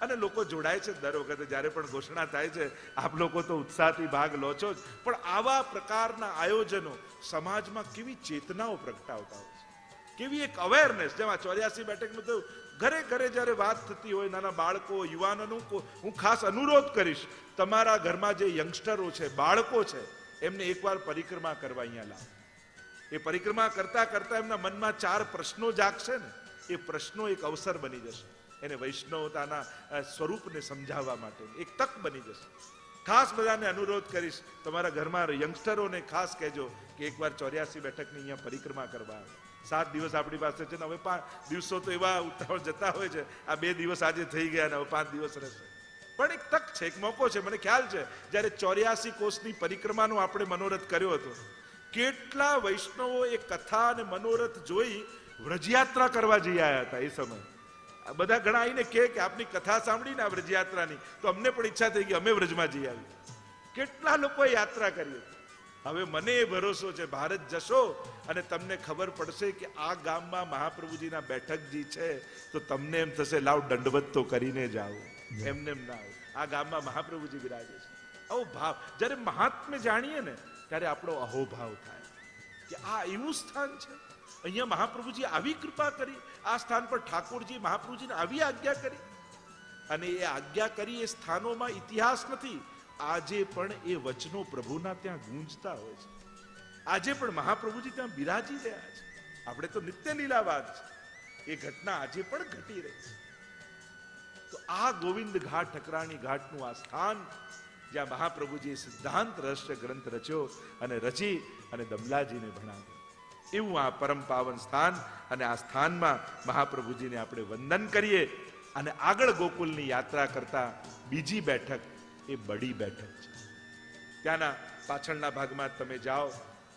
અને લોકો જોડાય છે દર વખતે જ્યારે પણ ઘોષણા થાય છે. આપ લોકો તો ઉત્સાહથી ભાગ લો છો જ, પણ આવા પ્રકારના આયોજનો સમાજમાં કેવી ચેતનાઓ પ્રગટાવતા હોય છે, કેવી એક અવેરનેસ. જેમાં 84 બેઠકનું તો ઘરે ઘરે જ્યારે વાત થતી હોય, નાના બાળકો, યુવાનોનું, હું ખાસ અનુરોધ કરીશ, તમારા ઘરમાં જે યંગસ્ટરો છે, બાળકો છે, એમને એકવાર પરિક્રમા કરવા અહીંયા લાવો. એ પરિક્રમા કરતા કરતા એમના મનમાં 4 પ્રશ્નો જાગશે ને, એ પ્રશ્નો એક અવસર બની જશે એને વૈષ્ણવતાના સ્વરૂપને સમજાવવા માટે, એક તક બની જશે. ખાસ બધાને અનુરોધ કરીશ, તમારા ઘરમાં યંગસ્ટરોને ખાસ કહેજો કે એકવાર 84 બેઠકની અહીંયા પરિક્રમા કરવા આવે. 7 દિવસ આપણી પાસે છે ને, હવે 5 દિવસો તો એવા ઉતાવળ જતા હોય છે. આ 2 દિવસ આજે થઈ ગયા ને હવે 5 દિવસ રહેશે, પણ એક તક છે, એક મોકો છે. મને ખ્યાલ છે જ્યારે 84 કોષની પરિક્રમાનો આપણે મનોરથ કર્યો હતો, કેટલા વૈષ્ણવો એ કથા અને મનોરથ જોઈ વ્રજયાત્રા કરવા જઈ આવ્યા હતા. એ સમય બધા ઘણા આવીને કે આપની કથા સાંભળીને આ વ્રજયાત્રાની, તો અમને પણ ઈચ્છા થઈ ગઈ, અમે વ્રજમાં જઈ આવી. કેટલા લોકોએ યાત્રા કરી હતી. હવે મને એ ભરોસો છે, ભારત જશો અને તમને ખબર પડશે કે આ ગામમાં મહાપ્રભુજીના બેઠકજી છે, તો તમને એમ થશે લાવ દંડવત તો કરીને જાઓ, એમને એમ ના આવો. આ ગામમાં મહાપ્રભુજી બિરાજે છે. આવો ભાવ જ્યારે મહાત્મ્ય જાણીએ ને ત્યારે આપણો અહોભાવ થાય કે આ એવું સ્થાન છે, અહીંયા મહાપ્રભુજી આવી કૃપા કરી, આ સ્થાન પર ઠાકોરજી મહાપ્રભુજીને આવી આજ્ઞા કરી. અને એ આજ્ઞા કરી એ સ્થાનોમાં ઇતિહાસ નથી, આજે પણ એ વચનો પ્રભુના ત્યાં ગૂંજતા હોય છે. આજે પણ મહાપ્રભુજી ત્યાં બિરાજી રહ્યા છે. આપણે તો નિત્ય લીલાવાદ છે, એ ઘટના આજે પણ ઘટી રહી છે. તો આ ગોવિંદ ઘાટ, ઠકરાણી ઘાટનું આ સ્થાન જ્યાં મહાપ્રભુજીએ સિદ્ધાંત રહસ્ય ગ્રંથ રચ્યો અને રચી અને દમલાજીને ભણાવ્યો, એવું આ પરમ પાવન સ્થાન. અને આ સ્થાનમાં મહાપ્રભુજીને આપણે વંદન કરીએ. અને આગળ ગોકુલની યાત્રા કરતા બીજી બેઠક એ બડી બેઠક છે. ત્યાંના પાછળના ભાગમાં તમે જાઓ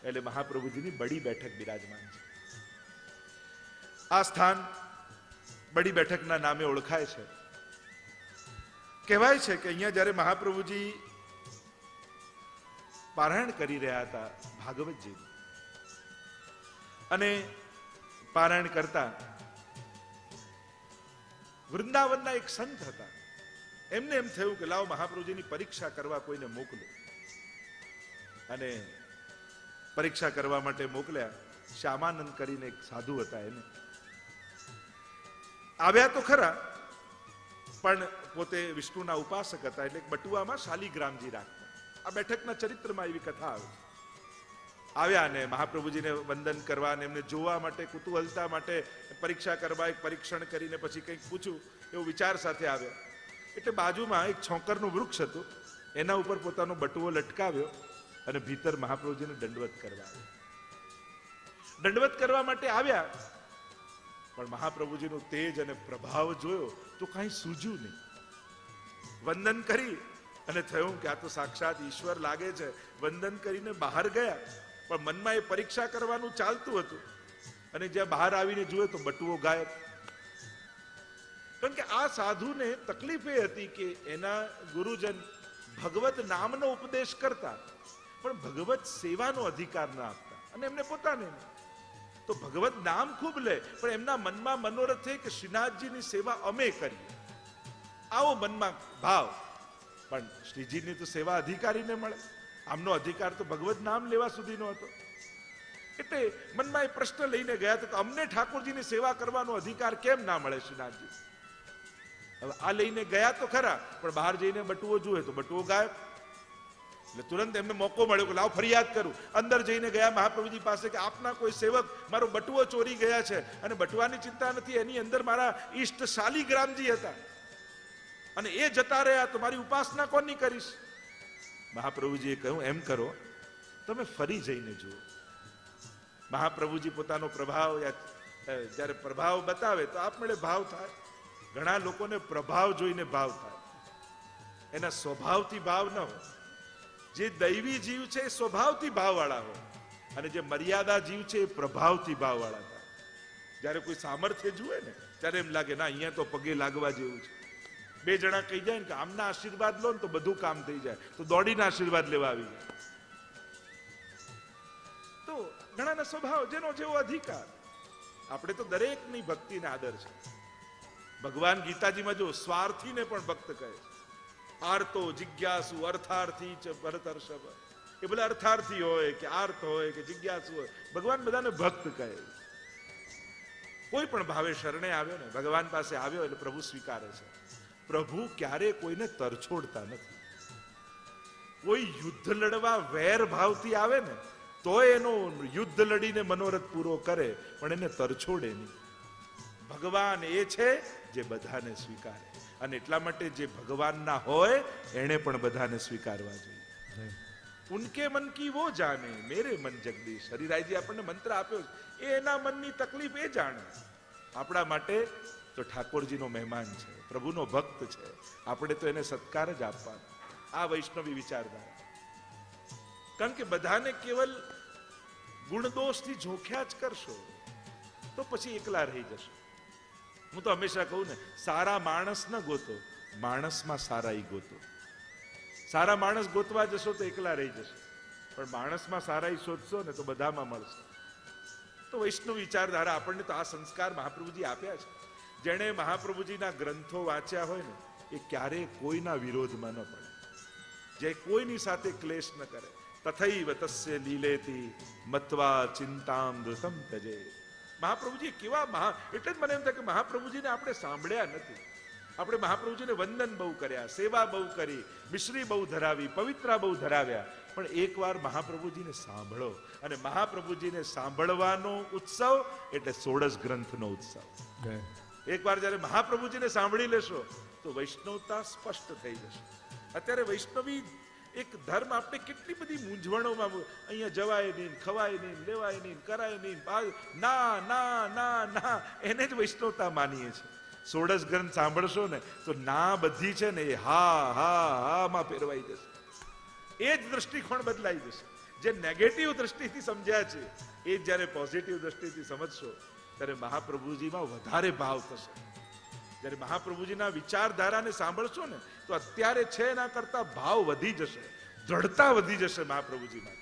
એટલે મહાપ્રભુજીની બડી બેઠક બિરાજમાન છે. આ સ્થાન બડી બેઠકના નામે ઓળખાય છે. કહેવાય છે કે અહીંયા જ્યારે મહાપ્રભુજી પારાયણ કરી રહ્યા હતા ભાગવતજી, અને પારાયણ કરતા વૃંદાવનના એક સંત હતા. એમને એમ થયું કે લાવો મહાપ્રભુજીની પરીક્ષા કરવા કોઈને મોકલો. અને પરીક્ષા કરવા માટે મોકલ્યા. શ્યામાનંદ કરીને એક સાધુ હતા. એને આવ્યા તો ખરા, પણ પોતે વિષ્ણુના ઉપાસક હતા, એટલે બટુઆમાં શાલિગ્રામજી રાખતા. આ બેઠકના ચરિત્રમાં એવી કથા આવે. આવ્યા ને મહાપ્રભુજીને વંદન કરવા અને એમને જોવા માટે, કુતૂહલતા માટે પરીક્ષા કરવા, એક પરીક્ષણ કરીને પછી કંઈક પૂછ્યું એવો વિચાર સાથે આવ્યા. એટલે બાજુમાં એક છોકરનું વૃક્ષ હતું, એના ઉપર પોતાનો બટુઓ લટકાવ્યો અને ભીતર મહાપ્રભુજીને દંડવત કરવા આવ્યા. દંડવત કરવા માટે આવ્યા, પણ મહાપ્રભુજીનું તેજ અને પ્રભાવ જોયો તો કાંઈ સૂઝ્યું નહીં. વંદન કરી અને થયું કે આ તો સાક્ષાત ઈશ્વર લાગે છે. વંદન કરીને બહાર ગયા, પણ મનમાં એ પરીક્ષા કરવાનું ચાલતું હતું. અને જ્યાં બહાર આવીને જુએ તો બટુઓ ગાયબ. કારણ કે આ સાધુને તકલીફ એ હતી કે એના ગુરુજન ભગવત નામનો ઉપદેશ કરતા, પણ ભગવત સેવાનો અધિકાર ના આપતા. અને એમને પોતાને તો ભગવત નામ ખૂબ લે, પણ એમના મનમાં મનોરથ છે કે શ્રીનાથજીની સેવા અમે કરીએ, આવો મનમાં ભાવ. પણ શ્રીજીની તો સેવા અધિકારીને મળે, આમનો અધિકાર તો ભગવત નામ લેવા સુધીનો હતો. એટલે મનમાં એ પ્રશ્ન લઈને ગયા તો અમને ઠાકોરજીની સેવા કરવાનો અધિકાર કેમ ના મળે શ્રીનાથજી? હવે આ લઈને ગયા તો ખરા, પણ બહાર જઈને બટુઓ જુએ તો બટુઓ ગાયબ. એટલે તુરંત એમને મોકો મળ્યો કે લાવ ફરિયાદ કરું. અંદર જઈને ગયા મહાપ્રભુજી પાસે કે આપના કોઈ સેવક મારો બટુઓ ચોરી ગયા છે, અને બટુઆની ચિંતા નથી, એની અંદર મારા ઈષ્ટ શાલિગ્રામજી હતા, અને એ જતા રહ્યા તો મારી ઉપાસના કોની કરીશ? મહાપ્રભુજીએ કહ્યું એમ કરો, તમે ફરી જઈને જુઓ. મહાપ્રભુજી પોતાનો પ્રભાવ જ્યારે પ્રભાવ બતાવે તો આપમેળે ભાવ થાય. ઘણા લોકોને પ્રભાવ જોઈને ભાવ થાય, એના સ્વભાવથી ભાવ ન હોય. જે દૈવી જીવ છે એ સ્વભાવથી ભાવવાળા હોય, અને જે મર્યાદા જીવ છે એ પ્રભાવથી ભાવવાળા થાય. જ્યારે કોઈ સામર્થ્ય જુએ ને ત્યારે એમ લાગે ના અહીંયા તો પગે લાગવા જેવું છે. બે જણા કહી જાય ને કે આમના આશીર્વાદ લો ને તો બધું કામ થઈ જાય, તો દોડીને આશીર્વાદ લેવા આવી જાય. તો ઘણાના સ્વભાવ, જેનો જેવો અધિકાર. આપણે તો દરેકની ભક્તિને આદર છે. ભગવાન ગીતાજીમાં જો સ્વાર્થીને પણ ભક્ત કહે છે. આર્તો જિજ્ઞાસુ અર્થાર્થી ચ ભરતર્ષભ. એ બધા અર્થાર્થી હોય કે આર્ત હોય કે જિજ્ઞાસુ હોય, ભગવાન બધાને ભક્ત કહે. કોઈ પણ ભાવે શરણે આવ્યો ને, ભગવાન પાસે આવ્યો એટલે પ્રભુ સ્વીકારે છે. પ્રભુ ક્યારે કોઈને તરછોડતા નથી. કોઈ યુદ્ધ લડવા વેર ભાવથી આવે ને તો એનો યુદ્ધ લડીને મનોરથ પૂરો કરે, પણ એને તરછોડે નહીં. ભગવાન એ છે જે બધાને સ્વીકારે, અને એટલા માટે જે ભગવાનના હોય એને પણ બધાને સ્વીકારવા જોઈએ. ઉનકે મન કી વો જાને મેરે મન જગદીશ. હરિરાયજી આપણને મંત્ર આપ્યો છે, એ એના મનની તકલીફ એ જાણે. આપણા માટે તો ઠાકોરજીનો મહેમાન છે, પ્રભુનો ભક્ત છે, આપણે તો એને સત્કાર જ આપવાનો. આ વૈષ્ણવી વિચારધારા. કારણ કે બધાને કેવલ ગુણદોષથી જોખ્યા જ કરશો તો પછી એકલા રહી જશો. હું તો હંમેશા કહું ને, સારા માણસ ન ગોતો, માણસમાં સારાઈ ગોતો. સારા માણસ ગોતવા જશો તો એકલા રહી જશો, પણ માણસમાં સારાઈ શોધશો ને તો બધામાં મળશે. તો વૈષ્ણવ વિચારધારા આપણને તો આ સંસ્કાર મહાપ્રભુજી આપ્યા છે. જેણે મહાપ્રભુજીના ગ્રંથો વાંચ્યા હોય ને એ ક્યારેય કોઈના વિરોધમાં ન પડે, જે કોઈની સાથે ક્લેશ ન કરે. તથૈવ તસ્ય લીલેતી મત્વા ચિંતામ ધૃતમ તજે. મહાપ્રભુજી કેવા એટલે જ મને એમ થાય કે મહાપ્રભુજીને આપણે સાંભળ્યા નથી. આપણે મહાપ્રભુજીને વંદન બહુ કર્યા, સેવા બહુ કરી, મિશ્રી બહુ ધરાવી, પવિત્રા બહુ ધરાવ્યા, પણ એકવાર મહાપ્રભુજીને સાંભળો. અને મહાપ્રભુજીને સાંભળવાનો ઉત્સવ એટલે 16 ગ્રંથનો ઉત્સવ. એકવાર જયારે મહાપ્રભુજીને સાંભળી લેશો તો વૈષ્ણવતા સ્પષ્ટ થઈ જશે. અત્યારે વૈષ્ણવી એક ધર્મ આપણે કેટલી બધી મૂંઝવણોમાં, અહીંયા જવાય નહીં, ખવાય નહીં, લેવાય નહીં, કરાય નહીં, ના ના ના ના, એને જ વૈષ્ણવતા માનીએ છીએ. 16 ગ્રંથ સાંભળશો ને તો ના બધી છે ને એ હા હા હા માં ફેરવાઈ જશે. એ જ દ્રષ્ટિકોણ બદલાઈ જશે. જે નેગેટિવ દ્રષ્ટિથી સમજ્યા છે એ જયારે પોઝિટિવ દ્રષ્ટિથી સમજશો ત્યારે મહાપ્રભુજીમાં વધારે ભાવ થશે. જ્યારે મહાપ્રભુજીના વિચારધારાને સાંભળશો ને તો અત્યારે છે એના કરતા ભાવ વધી જશે, દ્રઢતા વધી જશે મહાપ્રભુજીમાં.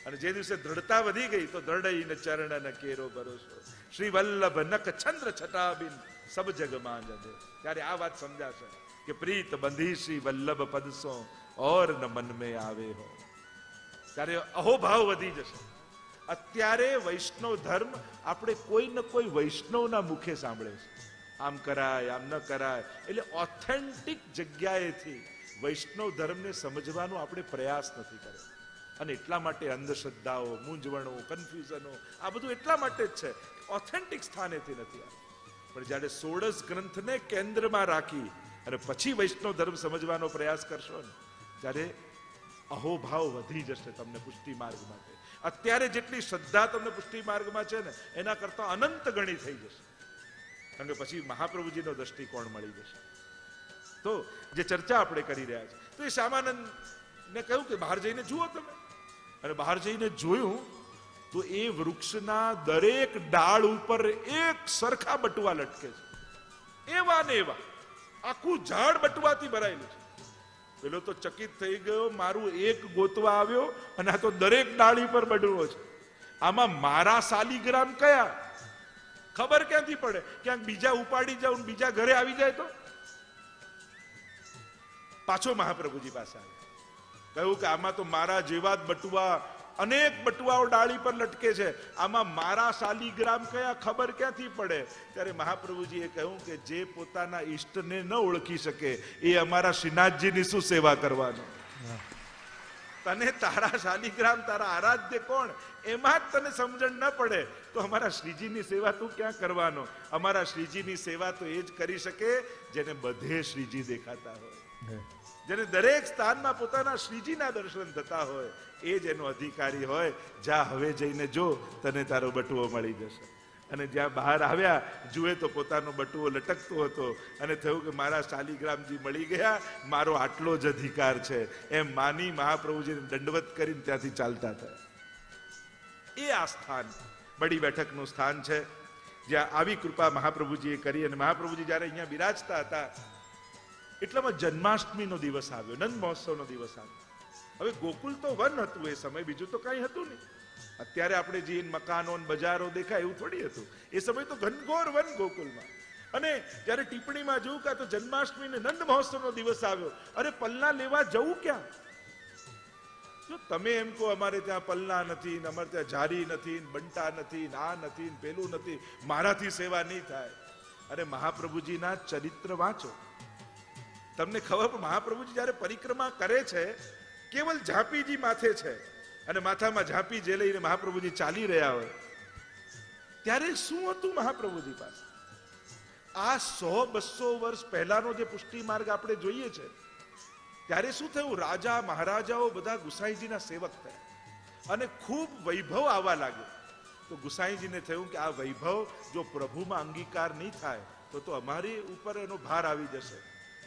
અને જે દિવસે દ્રઢતા વધી ગઈ તો દ્રઢઈને ચરણ કેરો ભરોસો શ્રી વલ્લભ નખ ચંદ્ર છટાબિન સબ જગમાં જદે. ત્યારે આ વાત સમજાશે કે પ્રીત બંધી શ્રી વલ્લભ પદસો ઓર ન મન મેં આવે હો. ત્યારે અહોભાવ વધી જશે. અત્યારે વૈષ્ણવ ધર્મ આપણે કોઈ ને કોઈ વૈષ્ણવના મુખે સાંભળે છે, આમ કરાય આમ ન કરાય. એટલે ઓથેન્ટિક જગ્યાએથી વૈષ્ણવ ધર્મને સમજવાનો આપણે પ્રયાસ નથી કર્યો. અને એટલા માટે અંધશ્રદ્ધાઓ, મૂંઝવણો, કન્ફ્યુઝનો આ બધું એટલા માટે જ છે, ઓથેન્ટિક સ્થાનેથી નથી આવ્યું. પણ જ્યારે 16 ગ્રંથને કેન્દ્રમાં રાખી અને પછી વૈષ્ણવ ધર્મ સમજવાનો પ્રયાસ કરશો ને ત્યારે અહોભાવ વધી જશે તમને પુષ્ટિ માર્ગ માટે. અત્યારે જેટલી શ્રદ્ધા તમને પુષ્ટિ માર્ગમાં છે ને એના કરતા અનંત ગણી થઈ જશે. કારણ કે પછી મહાપ્રભુજીનો દ્રષ્ટિકોણ મળી જશે. તો જે ચર્ચા આપણે કરી રહ્યા છીએ, તો એ શ્યામાનંદ ને કહ્યું કે બહાર જઈને જુઓ તમે. અને બહાર જઈને જોયું તો એ વૃક્ષના દરેક ડાળ ઉપર એક સરખા બટુઆ લટકે છે, એવા ને એવા. આખું ઝાડ બટુઆથી ભરાયેલું છે. પેલો તો ચકિત થઈ ગયો, મારું એક ગોતવા આવ્યો અને આ તો દરેક ડાળી પર બટુઓ છે. આમાં મારા શાલિગ્રામ કયા ખબર ક્યાંથી પડે? ક્યાંક બીજા ઉપાડી જાવ, બીજા ઘરે આવી જાય તો. પાછો મહાપ્રભુજી પાસે આવ્યો, કહ્યું કે આમાં તો મારા જેવા જ બટુઆ, અનેક બટુઆઓ ડાળી પર લટકે છે, આમાં મારા શાલિગ્રામ કયા ખબર ક્યાંથી પડે? ત્યારે મહાપ્રભુજીએ કહ્યું કે જે પોતાના ઈષ્ટને ન ઓળખી શકે એ અમારા શ્રીનાથજીની શું સેવા કરવાનો? તને તારા શાલિગ્રામ, તારા આરાધ્ય કોણ એમાં જ તને સમજણ ન પડે તો અમારા શ્રીજીની સેવા તું ક્યાં કરવાનો? અમારા શ્રીજીની સેવા તો એ જ કરી શકે જેને બધે શ્રીજી દેખાતા હોય, જેને દરેક સ્થાનમાં પોતાના શ્રીજીના દર્શન થતા હોય, એ જ એનો અધિકારી હોય. જા હવે જઈને જો, તને તારો બટુઓ મળી જશે. અને જ્યાં બહાર આવ્યા જુએ તો પોતાનો બટુઓ લટકતો હતો અને થયું કે મારા શાલિગ્રામજી મળી ગયા, મારો આટલો જ અધિકાર છે એમ માની મહાપ્રભુજીને દંડવત કરીને ત્યાંથી ચાલતા થયા. એ આ સ્થાન બડી બેઠકનું સ્થાન છે જ્યાં આવી કૃપા મહાપ્રભુજીએ કરી. અને મહાપ્રભુજી જ્યારે અહીંયા બિરાજતા હતા એટલામાં જન્માષ્ટમીનો દિવસ આવ્યો, નંદ મહોત્સવનો દિવસ આવ્યો. હવે ગોકુલ તો વન હતું એ સમય, બીજું તો કઈ હતું નહીં. અત્યારે આપણે જે મકાનો બજારો દેખાય એવું થોડી હતું. એ સમય તો ઘનઘોર વન ગોકુલમાં. અને જ્યારે ટિપ્પણીમાં જોયું કે તો જન્માષ્ટમી ને નંદ મહોત્સવનો દિવસ આવ્યો, અરે પલ્લા લેવા જવું ક્યાં? જો તમે એમ કહો અમારે ત્યાં પલ્લા નથી, અમારે ત્યાં જારી નથી, બંટા નથી, આ નથી, પેલું નથી, મારાથી સેવા નહીં થાય. અરે મહાપ્રભુજીના ચરિત્ર વાંચો, તમને ખબર. મહાપ્રભુજી જ્યારે પરિક્રમા કરે છે, કેવલ ઝાંપીજી માથે છે અને માથામાં ઝાંપી જે લઈને મહાપ્રભુજી ચાલી રહ્યા હોય, ત્યારે શું હતું મહાપ્રભુજી પાસે? આ 100-200 વર્ષ પહેલાનો જે પુષ્ટિ માર્ગ આપણે જોઈએ છે, ત્યારે શું થયું? રાજા મહારાજાઓ બધા ગુસાઈજીના સેવક થયા અને ખૂબ વૈભવ આવવા લાગ્યો. તો ગુસાઈજીને થયું કે આ વૈભવ જો પ્રભુમાં અંગીકાર નહીં થાય તો અમારી ઉપર એનો ભાર આવી જશે.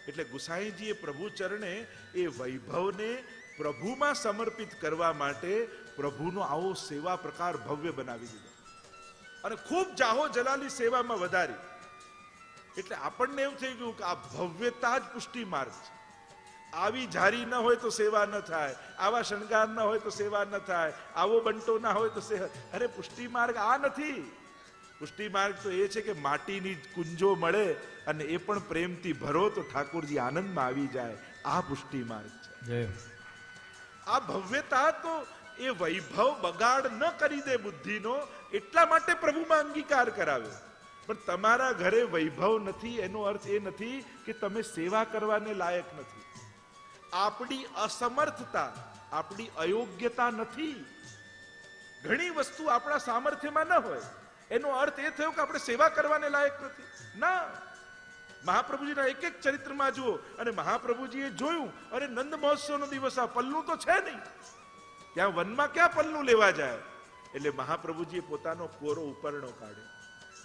એટલે ગુસાઈજીએ પ્રભુ ચરણે એ વૈભવને પ્રભુમાં સમર્પિત કરવા માટે પ્રભુનો આવો સેવા પ્રકાર ભવ્ય બનાવી દીધો અને ખૂબ જાહો જલાલી સેવામાં વધારી. એટલે આપણને એવું થઈ ગયું કે આ ભવ્યતા જ પુષ્ટિ માર્ગ છે. આવી જારી ન હોય તો સેવા ન થાય, આવા શણગાર ન હોય તો સેવા ન થાય, આવો બંટો ના હોય તો સેવા. અરે પુષ્ટિ માર્ગ આ નથી. પુષ્ટિ માર્ગ તો એ છે કે માટીની કુંજો મળે અને એ પણ પ્રેમથી ભરો તો ઠાકોરજી આનંદમાં આવી જાય. આ પુષ્ટિ માર્ગ છે. આ ભવ્યતા તો એ વૈભવ બગાડ ન કરી દે બુદ્ધિનો, એટલા માટે પ્રભુમાં અંગીકાર કરાવ્યો. પણ તમારા ઘરે વૈભવ નથી એનો અર્થ એ નથી કે તમે સેવા કરવાને લાયક નથી. આપણી અસમર્થતા, આપણી અયોગ્યતા નથી. ઘણી વસ્તુ આપણા સામર્થ્યમાં ન હોય એનો અર્થ એ થયો કે આપણે સેવા કરવાને લાયક નથી. ના, મહાપ્રભુજીના એક એક ચરિત્રમાં જુઓ. અને મહાપ્રભુજીએ જોયું, અરે નંદ મહોત્સવનો દિવસ આ પલ્લું તો છે નહીં, ત્યાં વનમાં ક્યાં પલ્લું લેવા જાય? એટલે મહાપ્રભુજીએ પોતાનો કોરો ઉપરણો કાઢ્યો.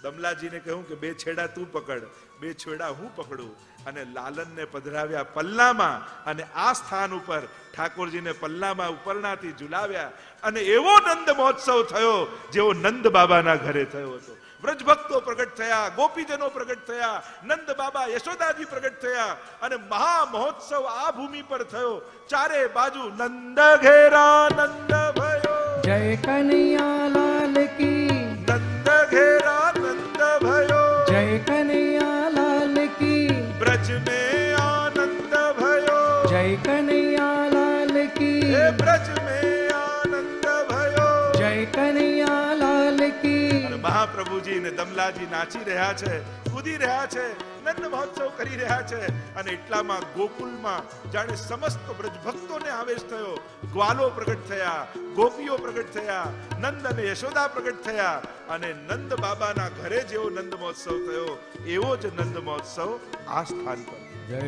દમલાજીને કહ્યું કે 2 છેડા તું પકડ, 2 છેડા હું પકડું. અને લાલનને પધરાવ્યા પલ્લામાં અને આ સ્થાન ઉપર ઠાકોરજીને પલ્લામાં ઉપરણાથી ઝુલાવ્યા. અને એવો નંદ મહોત્સવ થયો જેવો નંદ બાબાના ઘરે થયો હતો. વ્રજ ભક્તો પ્રગટ થયા, ગોપીજનો પ્રગટ થયા, નંદ બાબા યશોદાજી પ્રગટ થયા અને મહા મહોત્સવ આ ભૂમિ પર થયો. ચારે બાજુ નંદ ઘેરા નંદ ભયો, જય કનૈયા લાલ કી, નંદ ઘેરા નંદ ભયો, જય કનૈયા લાલ કી, બ્રજ में आनंद भयो, જય કનૈયા લાલ કી, हे ब्रज में आनंद भयो. જય કનૈયા લાલ કી. અને મહાપ્રભુજી ને દમલાજી નાચી રહ્યા છે, કૂદી રહ્યા છે, નંદ મહોત્સવ કરી રહ્યા છે. અને એટલામાં ગોકુલમાં જાણે સમસ્ત બ્રજ ભક્તોને આવેશ થયો. ગ્વાલો પ્રગટ થયા, ગોપીઓ પ્રગટ થયા, નંદ અને યશોદા પ્રગટ થયા અને નંદ બાબાના ઘરે જેવો નંદ મહોત્સવ થયો એવો જ નંદ મહોત્સવ આ સ્થાન પર. જય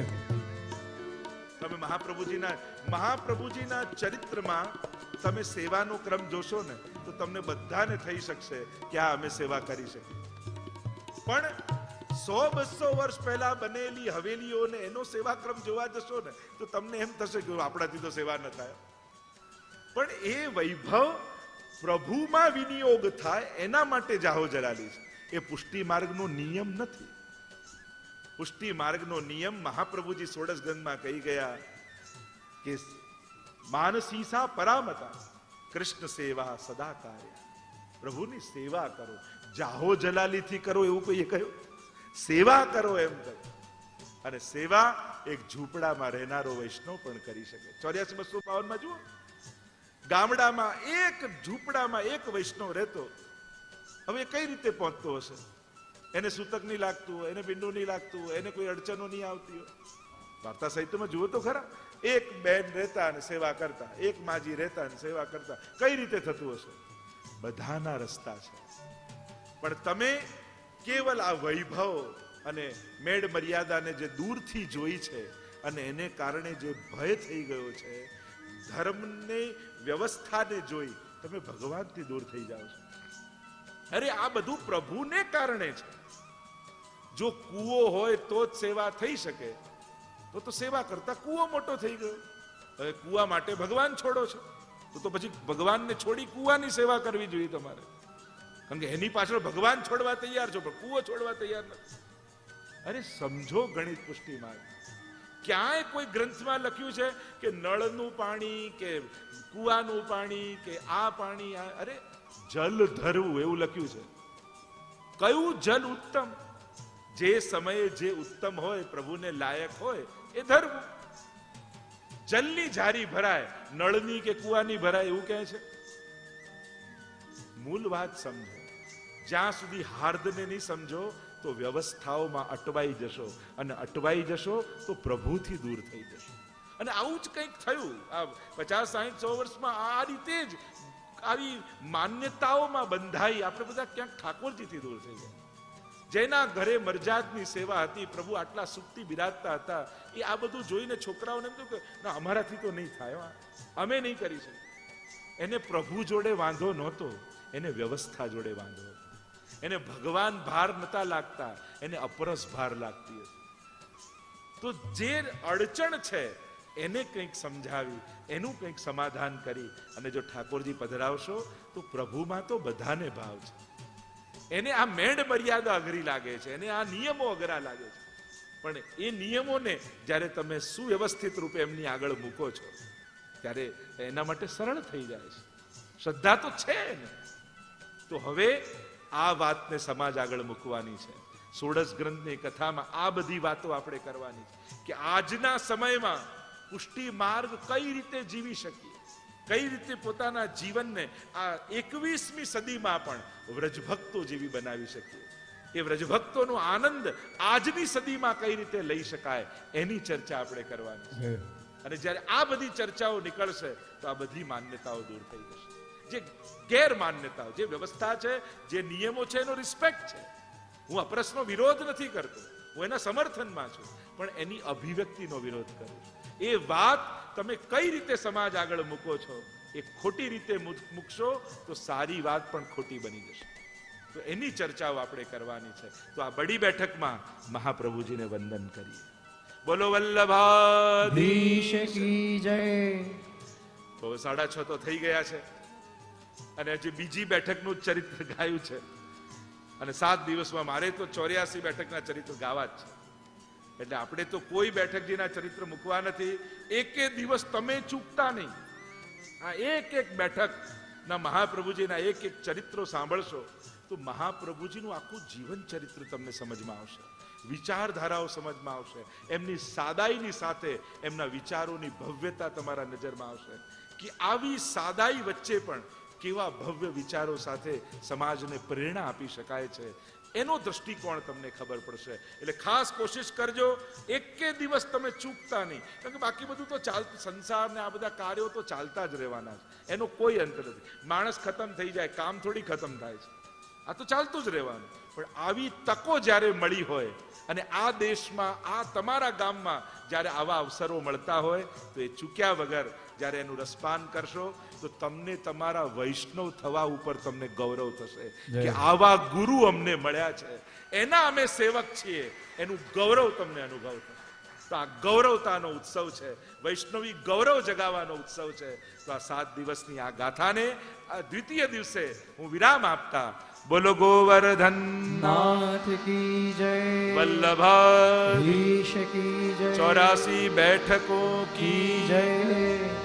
તમે મહાપ્રભુજીના ચરિત્રમાં તમે સેવાનો ક્રમ જોશો ને તો તમને બધાને થઈ શકશે કે આ અમે સેવા કરી શકીએ. પણ 100-200 વર્ષ પહેલા બનેલી હવેલીઓને એનો સેવા ક્રમ જોવા જશો ને તો તમને એમ થશે કે આપણાથી તો સેવા ન થાય. પણ એ વૈભવ પ્રભુમાં વિનિયોગ થાય એના માટે જાહો જલાલી છે. એ પુષ્ટિ માર્ગનો નિયમ નથી. પુષ્ટિ માર્ગનો નિયમ મહાપ્રભુજી 16 ગ્રંથમાં કહી ગયા કે માનસીસા પરામતા કૃષ્ણ સેવા સદા કાર્ય. પ્રભુની સેવા કરો, જાહો જલાલીથી કરો એવું કોઈએ કહ્યું? સેવા કરો એમ કહ્યું. અને સેવા એક ઝૂંપડામાં રહેનારો વૈષ્ણવ પણ કરી શકે. 84-252 માં જુઓ, ગામડામાં એક ઝૂંપડામાં એક વૈષ્ણવ રહેતો. હવે કઈ રીતે પહોંચતો હશે? એને સૂતક નહીં લાગતું હોય, એને પિંડું નહીં લાગતું હોય, એને કોઈ અડચણો નહીં આવતી હોય. વાર્તા સાહિત્યમાં જુઓ તો ખરા, એક બેન રહેતા અને સેવા કરતા, એક માજી રહેતા અને સેવા કરતા. કઈ રીતે થતું હશે? બધાના રસ્તા છે. પણ તમે કેવલ આ વૈભવ અને મેળ મર્યાદાને જે દૂરથી જોઈ છે અને એને કારણે જે ભય થઈ ગયો છે, ધર્મની વ્યવસ્થાને જોઈ તમે ભગવાનથી દૂર થઈ જાઓ છો. અરે આ બધું પ્રભુને કારણે છે. જો કૂવો હોય તો જ સેવા થઈ શકે તો સેવા કરતા કૂવો મોટો થઈ ગયો. હવે કૂવા માટે ભગવાન છોડો છો તો પછી ભગવાનને છોડી કૂવાની સેવા કરવી જોઈએ તમારે. કારણ કે એની પાછળ ભગવાન છોડવા તૈયાર છો પણ કૂવો છોડવા તૈયાર નથી. અરે સમજો ગણિત પુષ્ટિ માર્ગ. ક્યાંય કોઈ ગ્રંથમાં લખ્યું છે કે નળનું પાણી કે કૂવાનું પાણી કે આ પાણી, અરે જલ ધરવું એવું લખ્યું છે. કયું જલ ઉત્તમ? જે સમયે જે ઉત્તમ હોય, પ્રભુને લાયક હોય એ ધરવું. જલની જારી ભરાય, નળની કે કૂવાની ભરાય એવું કહે છે? મૂળ વાત સમજો. જ્યાં સુધી હાર્દને નહીં સમજો તો વ્યવસ્થાઓમાં અટવાઈ જશો અને અટવાઈ જશો તો પ્રભુથી દૂર થઈ જશો. અને આવું જ કંઈક થયું આ 50-60-100 વર્ષમાં. આ રીતે જ આવી માન્યતાઓમાં બંધાઈ આપણે બધા ક્યાંક ઠાકોરજીથી દૂર થઈ ગયા. જેના ઘરે મરજાદની સેવા હતી, પ્રભુ આટલા સુખથી બિરાજતા હતા, એ આ બધું જોઈને છોકરાઓને એમ થયું કે ના, અમારાથી તો નહીં થાય, અમે નહીં કરી શકીએ. એને પ્રભુ જોડે વાંધો નહોતો, એને વ્યવસ્થા જોડે વાંધો હતો. એને ભગવાન ભાર નતા લાગતા, એને અપરસ ભાર લાગતી હતી. તો જે અડચણ છે એને કંઈક સમજાવી, એનું કંઈક સમાધાન કરી અને જો ઠાકોરજી પધરાવશો તો પ્રભુમાં તો બધાને ભાવ છે. એને આ મેળ મર્યાદા અઘરી લાગે છે, એને આ નિયમો અઘરા લાગે છે. પણ એ નિયમોને જ્યારે તમે સુવ્યવસ્થિત રૂપે એમની આગળ મૂકો છો ત્યારે એના માટે સરળ થઈ જાય છે. શ્રદ્ધા તો છે ને. તો હવે આ વાતને સમાજ આગળ મૂકવાની છે. 16 ગ્રંથની કથામાં આ બધી વાતો આપણે કરવાની છે કે આજના સમયમાં પુષ્ટિ માર્ગ કઈ રીતે જીવી શકીએ, કઈ રીતે પોતાના જીવનને આ 21મી સદીમાં પણ વ્રજભક્તો જેવી બનાવી શકીએ. એ વ્રજભક્તોનો આનંદ આજની સદીમાં કઈ રીતે લઈ શકાય એની ચર્ચા આપણે કરવાની છે. અને જ્યારે આ બધી ચર્ચાઓ નીકળશે તો આ બધી માન્યતાઓ દૂર થઈ જશે. જે ગેરમાન્યતાઓ, જે વ્યવસ્થા છે, જે નિયમો છે એનો રિસ્પેક્ટ છે. હું અપરસનો વિરોધ નથી કરતો, હું એના સમર્થનમાં છું, પણ એની અભિવ્યક્તિનો વિરોધ કરું છું. એ વાત તમે કઈ રીતે સમાજ આગળ મૂકો છો, એ ખોટી રીતે મૂકશો તો સારી વાત પણ ખોટી બની જશે. તો એની ચર્ચાઓ આપણે કરવાની છે. તો આ બડી બેઠકમાં મહાપ્રભુજીને વંદન કરીએ. બોલો વલ્લભાધીશ કી જય. તો 6:30 તો થઈ ગયા છે અને હજી બીજી બેઠકનું ચરિત્ર ગાયું છે. અને 7 દિવસમાં મારે તો 84 બેઠકના ચરિત્ર ગાવા જ છે. એટલે આપણે તો કોઈ બેઠકજીના ચરિત્ર મૂકવા નથી. એકે દિવસ તમે ચૂકતા નહીં. આ એક બેઠકના મહાપ્રભુજીના એક ચરિત્રો સાંભળશો તો મહાપ્રભુજીનું આખું જીવન ચરિત્ર તમને સમજમાં આવશે, વિચારધારાઓ સમજમાં આવશે, એમની સાદાઈની સાથે એમના વિચારોની ભવ્યતા તમારા નજરમાં આવશે કે આવી સાદાઈ વચ્ચે પણ કેવા ભવ્ય વિચારો સાથે સમાજને પ્રેરણા આપી શકાય છે, એનો દ્રષ્ટિકોણ તમને ખબર પડશે. એટલે ખાસ કોશિશ કરજો એકે દિવસ તમે ચૂકતા નહીં, કારણ કે બાકી બધું તો ચાલતું, સંસાર ને આ બધા કાર્યો તો ચાલતા જ રહેવાના છે, એનો કોઈ અંત નથી. માણસ ખતમ થઈ જાય, કામ થોડી ખતમ થાય છે, આ તો ચાલતું જ રહેવાનું. પણ આવી તકો જ્યારે મળી હોય અને આ દેશમાં, આ તમારા ગામમાં જ્યારે આવા અવસરો મળતા હોય તો એ ચૂક્યા વગર જ્યારે એનું રસપાન કરશો તો તમને તમારા વૈષ્ણવ થવા ઉપર તમને ગૌરવ થશે કે આવા ગુરુ અમને મળ્યા છે, એના અમે સેવક છીએ, એનું ગૌરવ તમને અનુભવ થશે. તો આ ગૌરવતાનો ઉત્સવ છે, વૈષ્ણવી ગૌરવ જગાવવાનો ઉત્સવ છે. તો આ 7 દિવસની આ ગાથાને આ દ્વિતીય દિવસે હું વિરામ આપતા બોલો ગોવર્ધન नाथ की जय, વલ્લભાધીશ ईश की जय, 84 बैठकों की जय।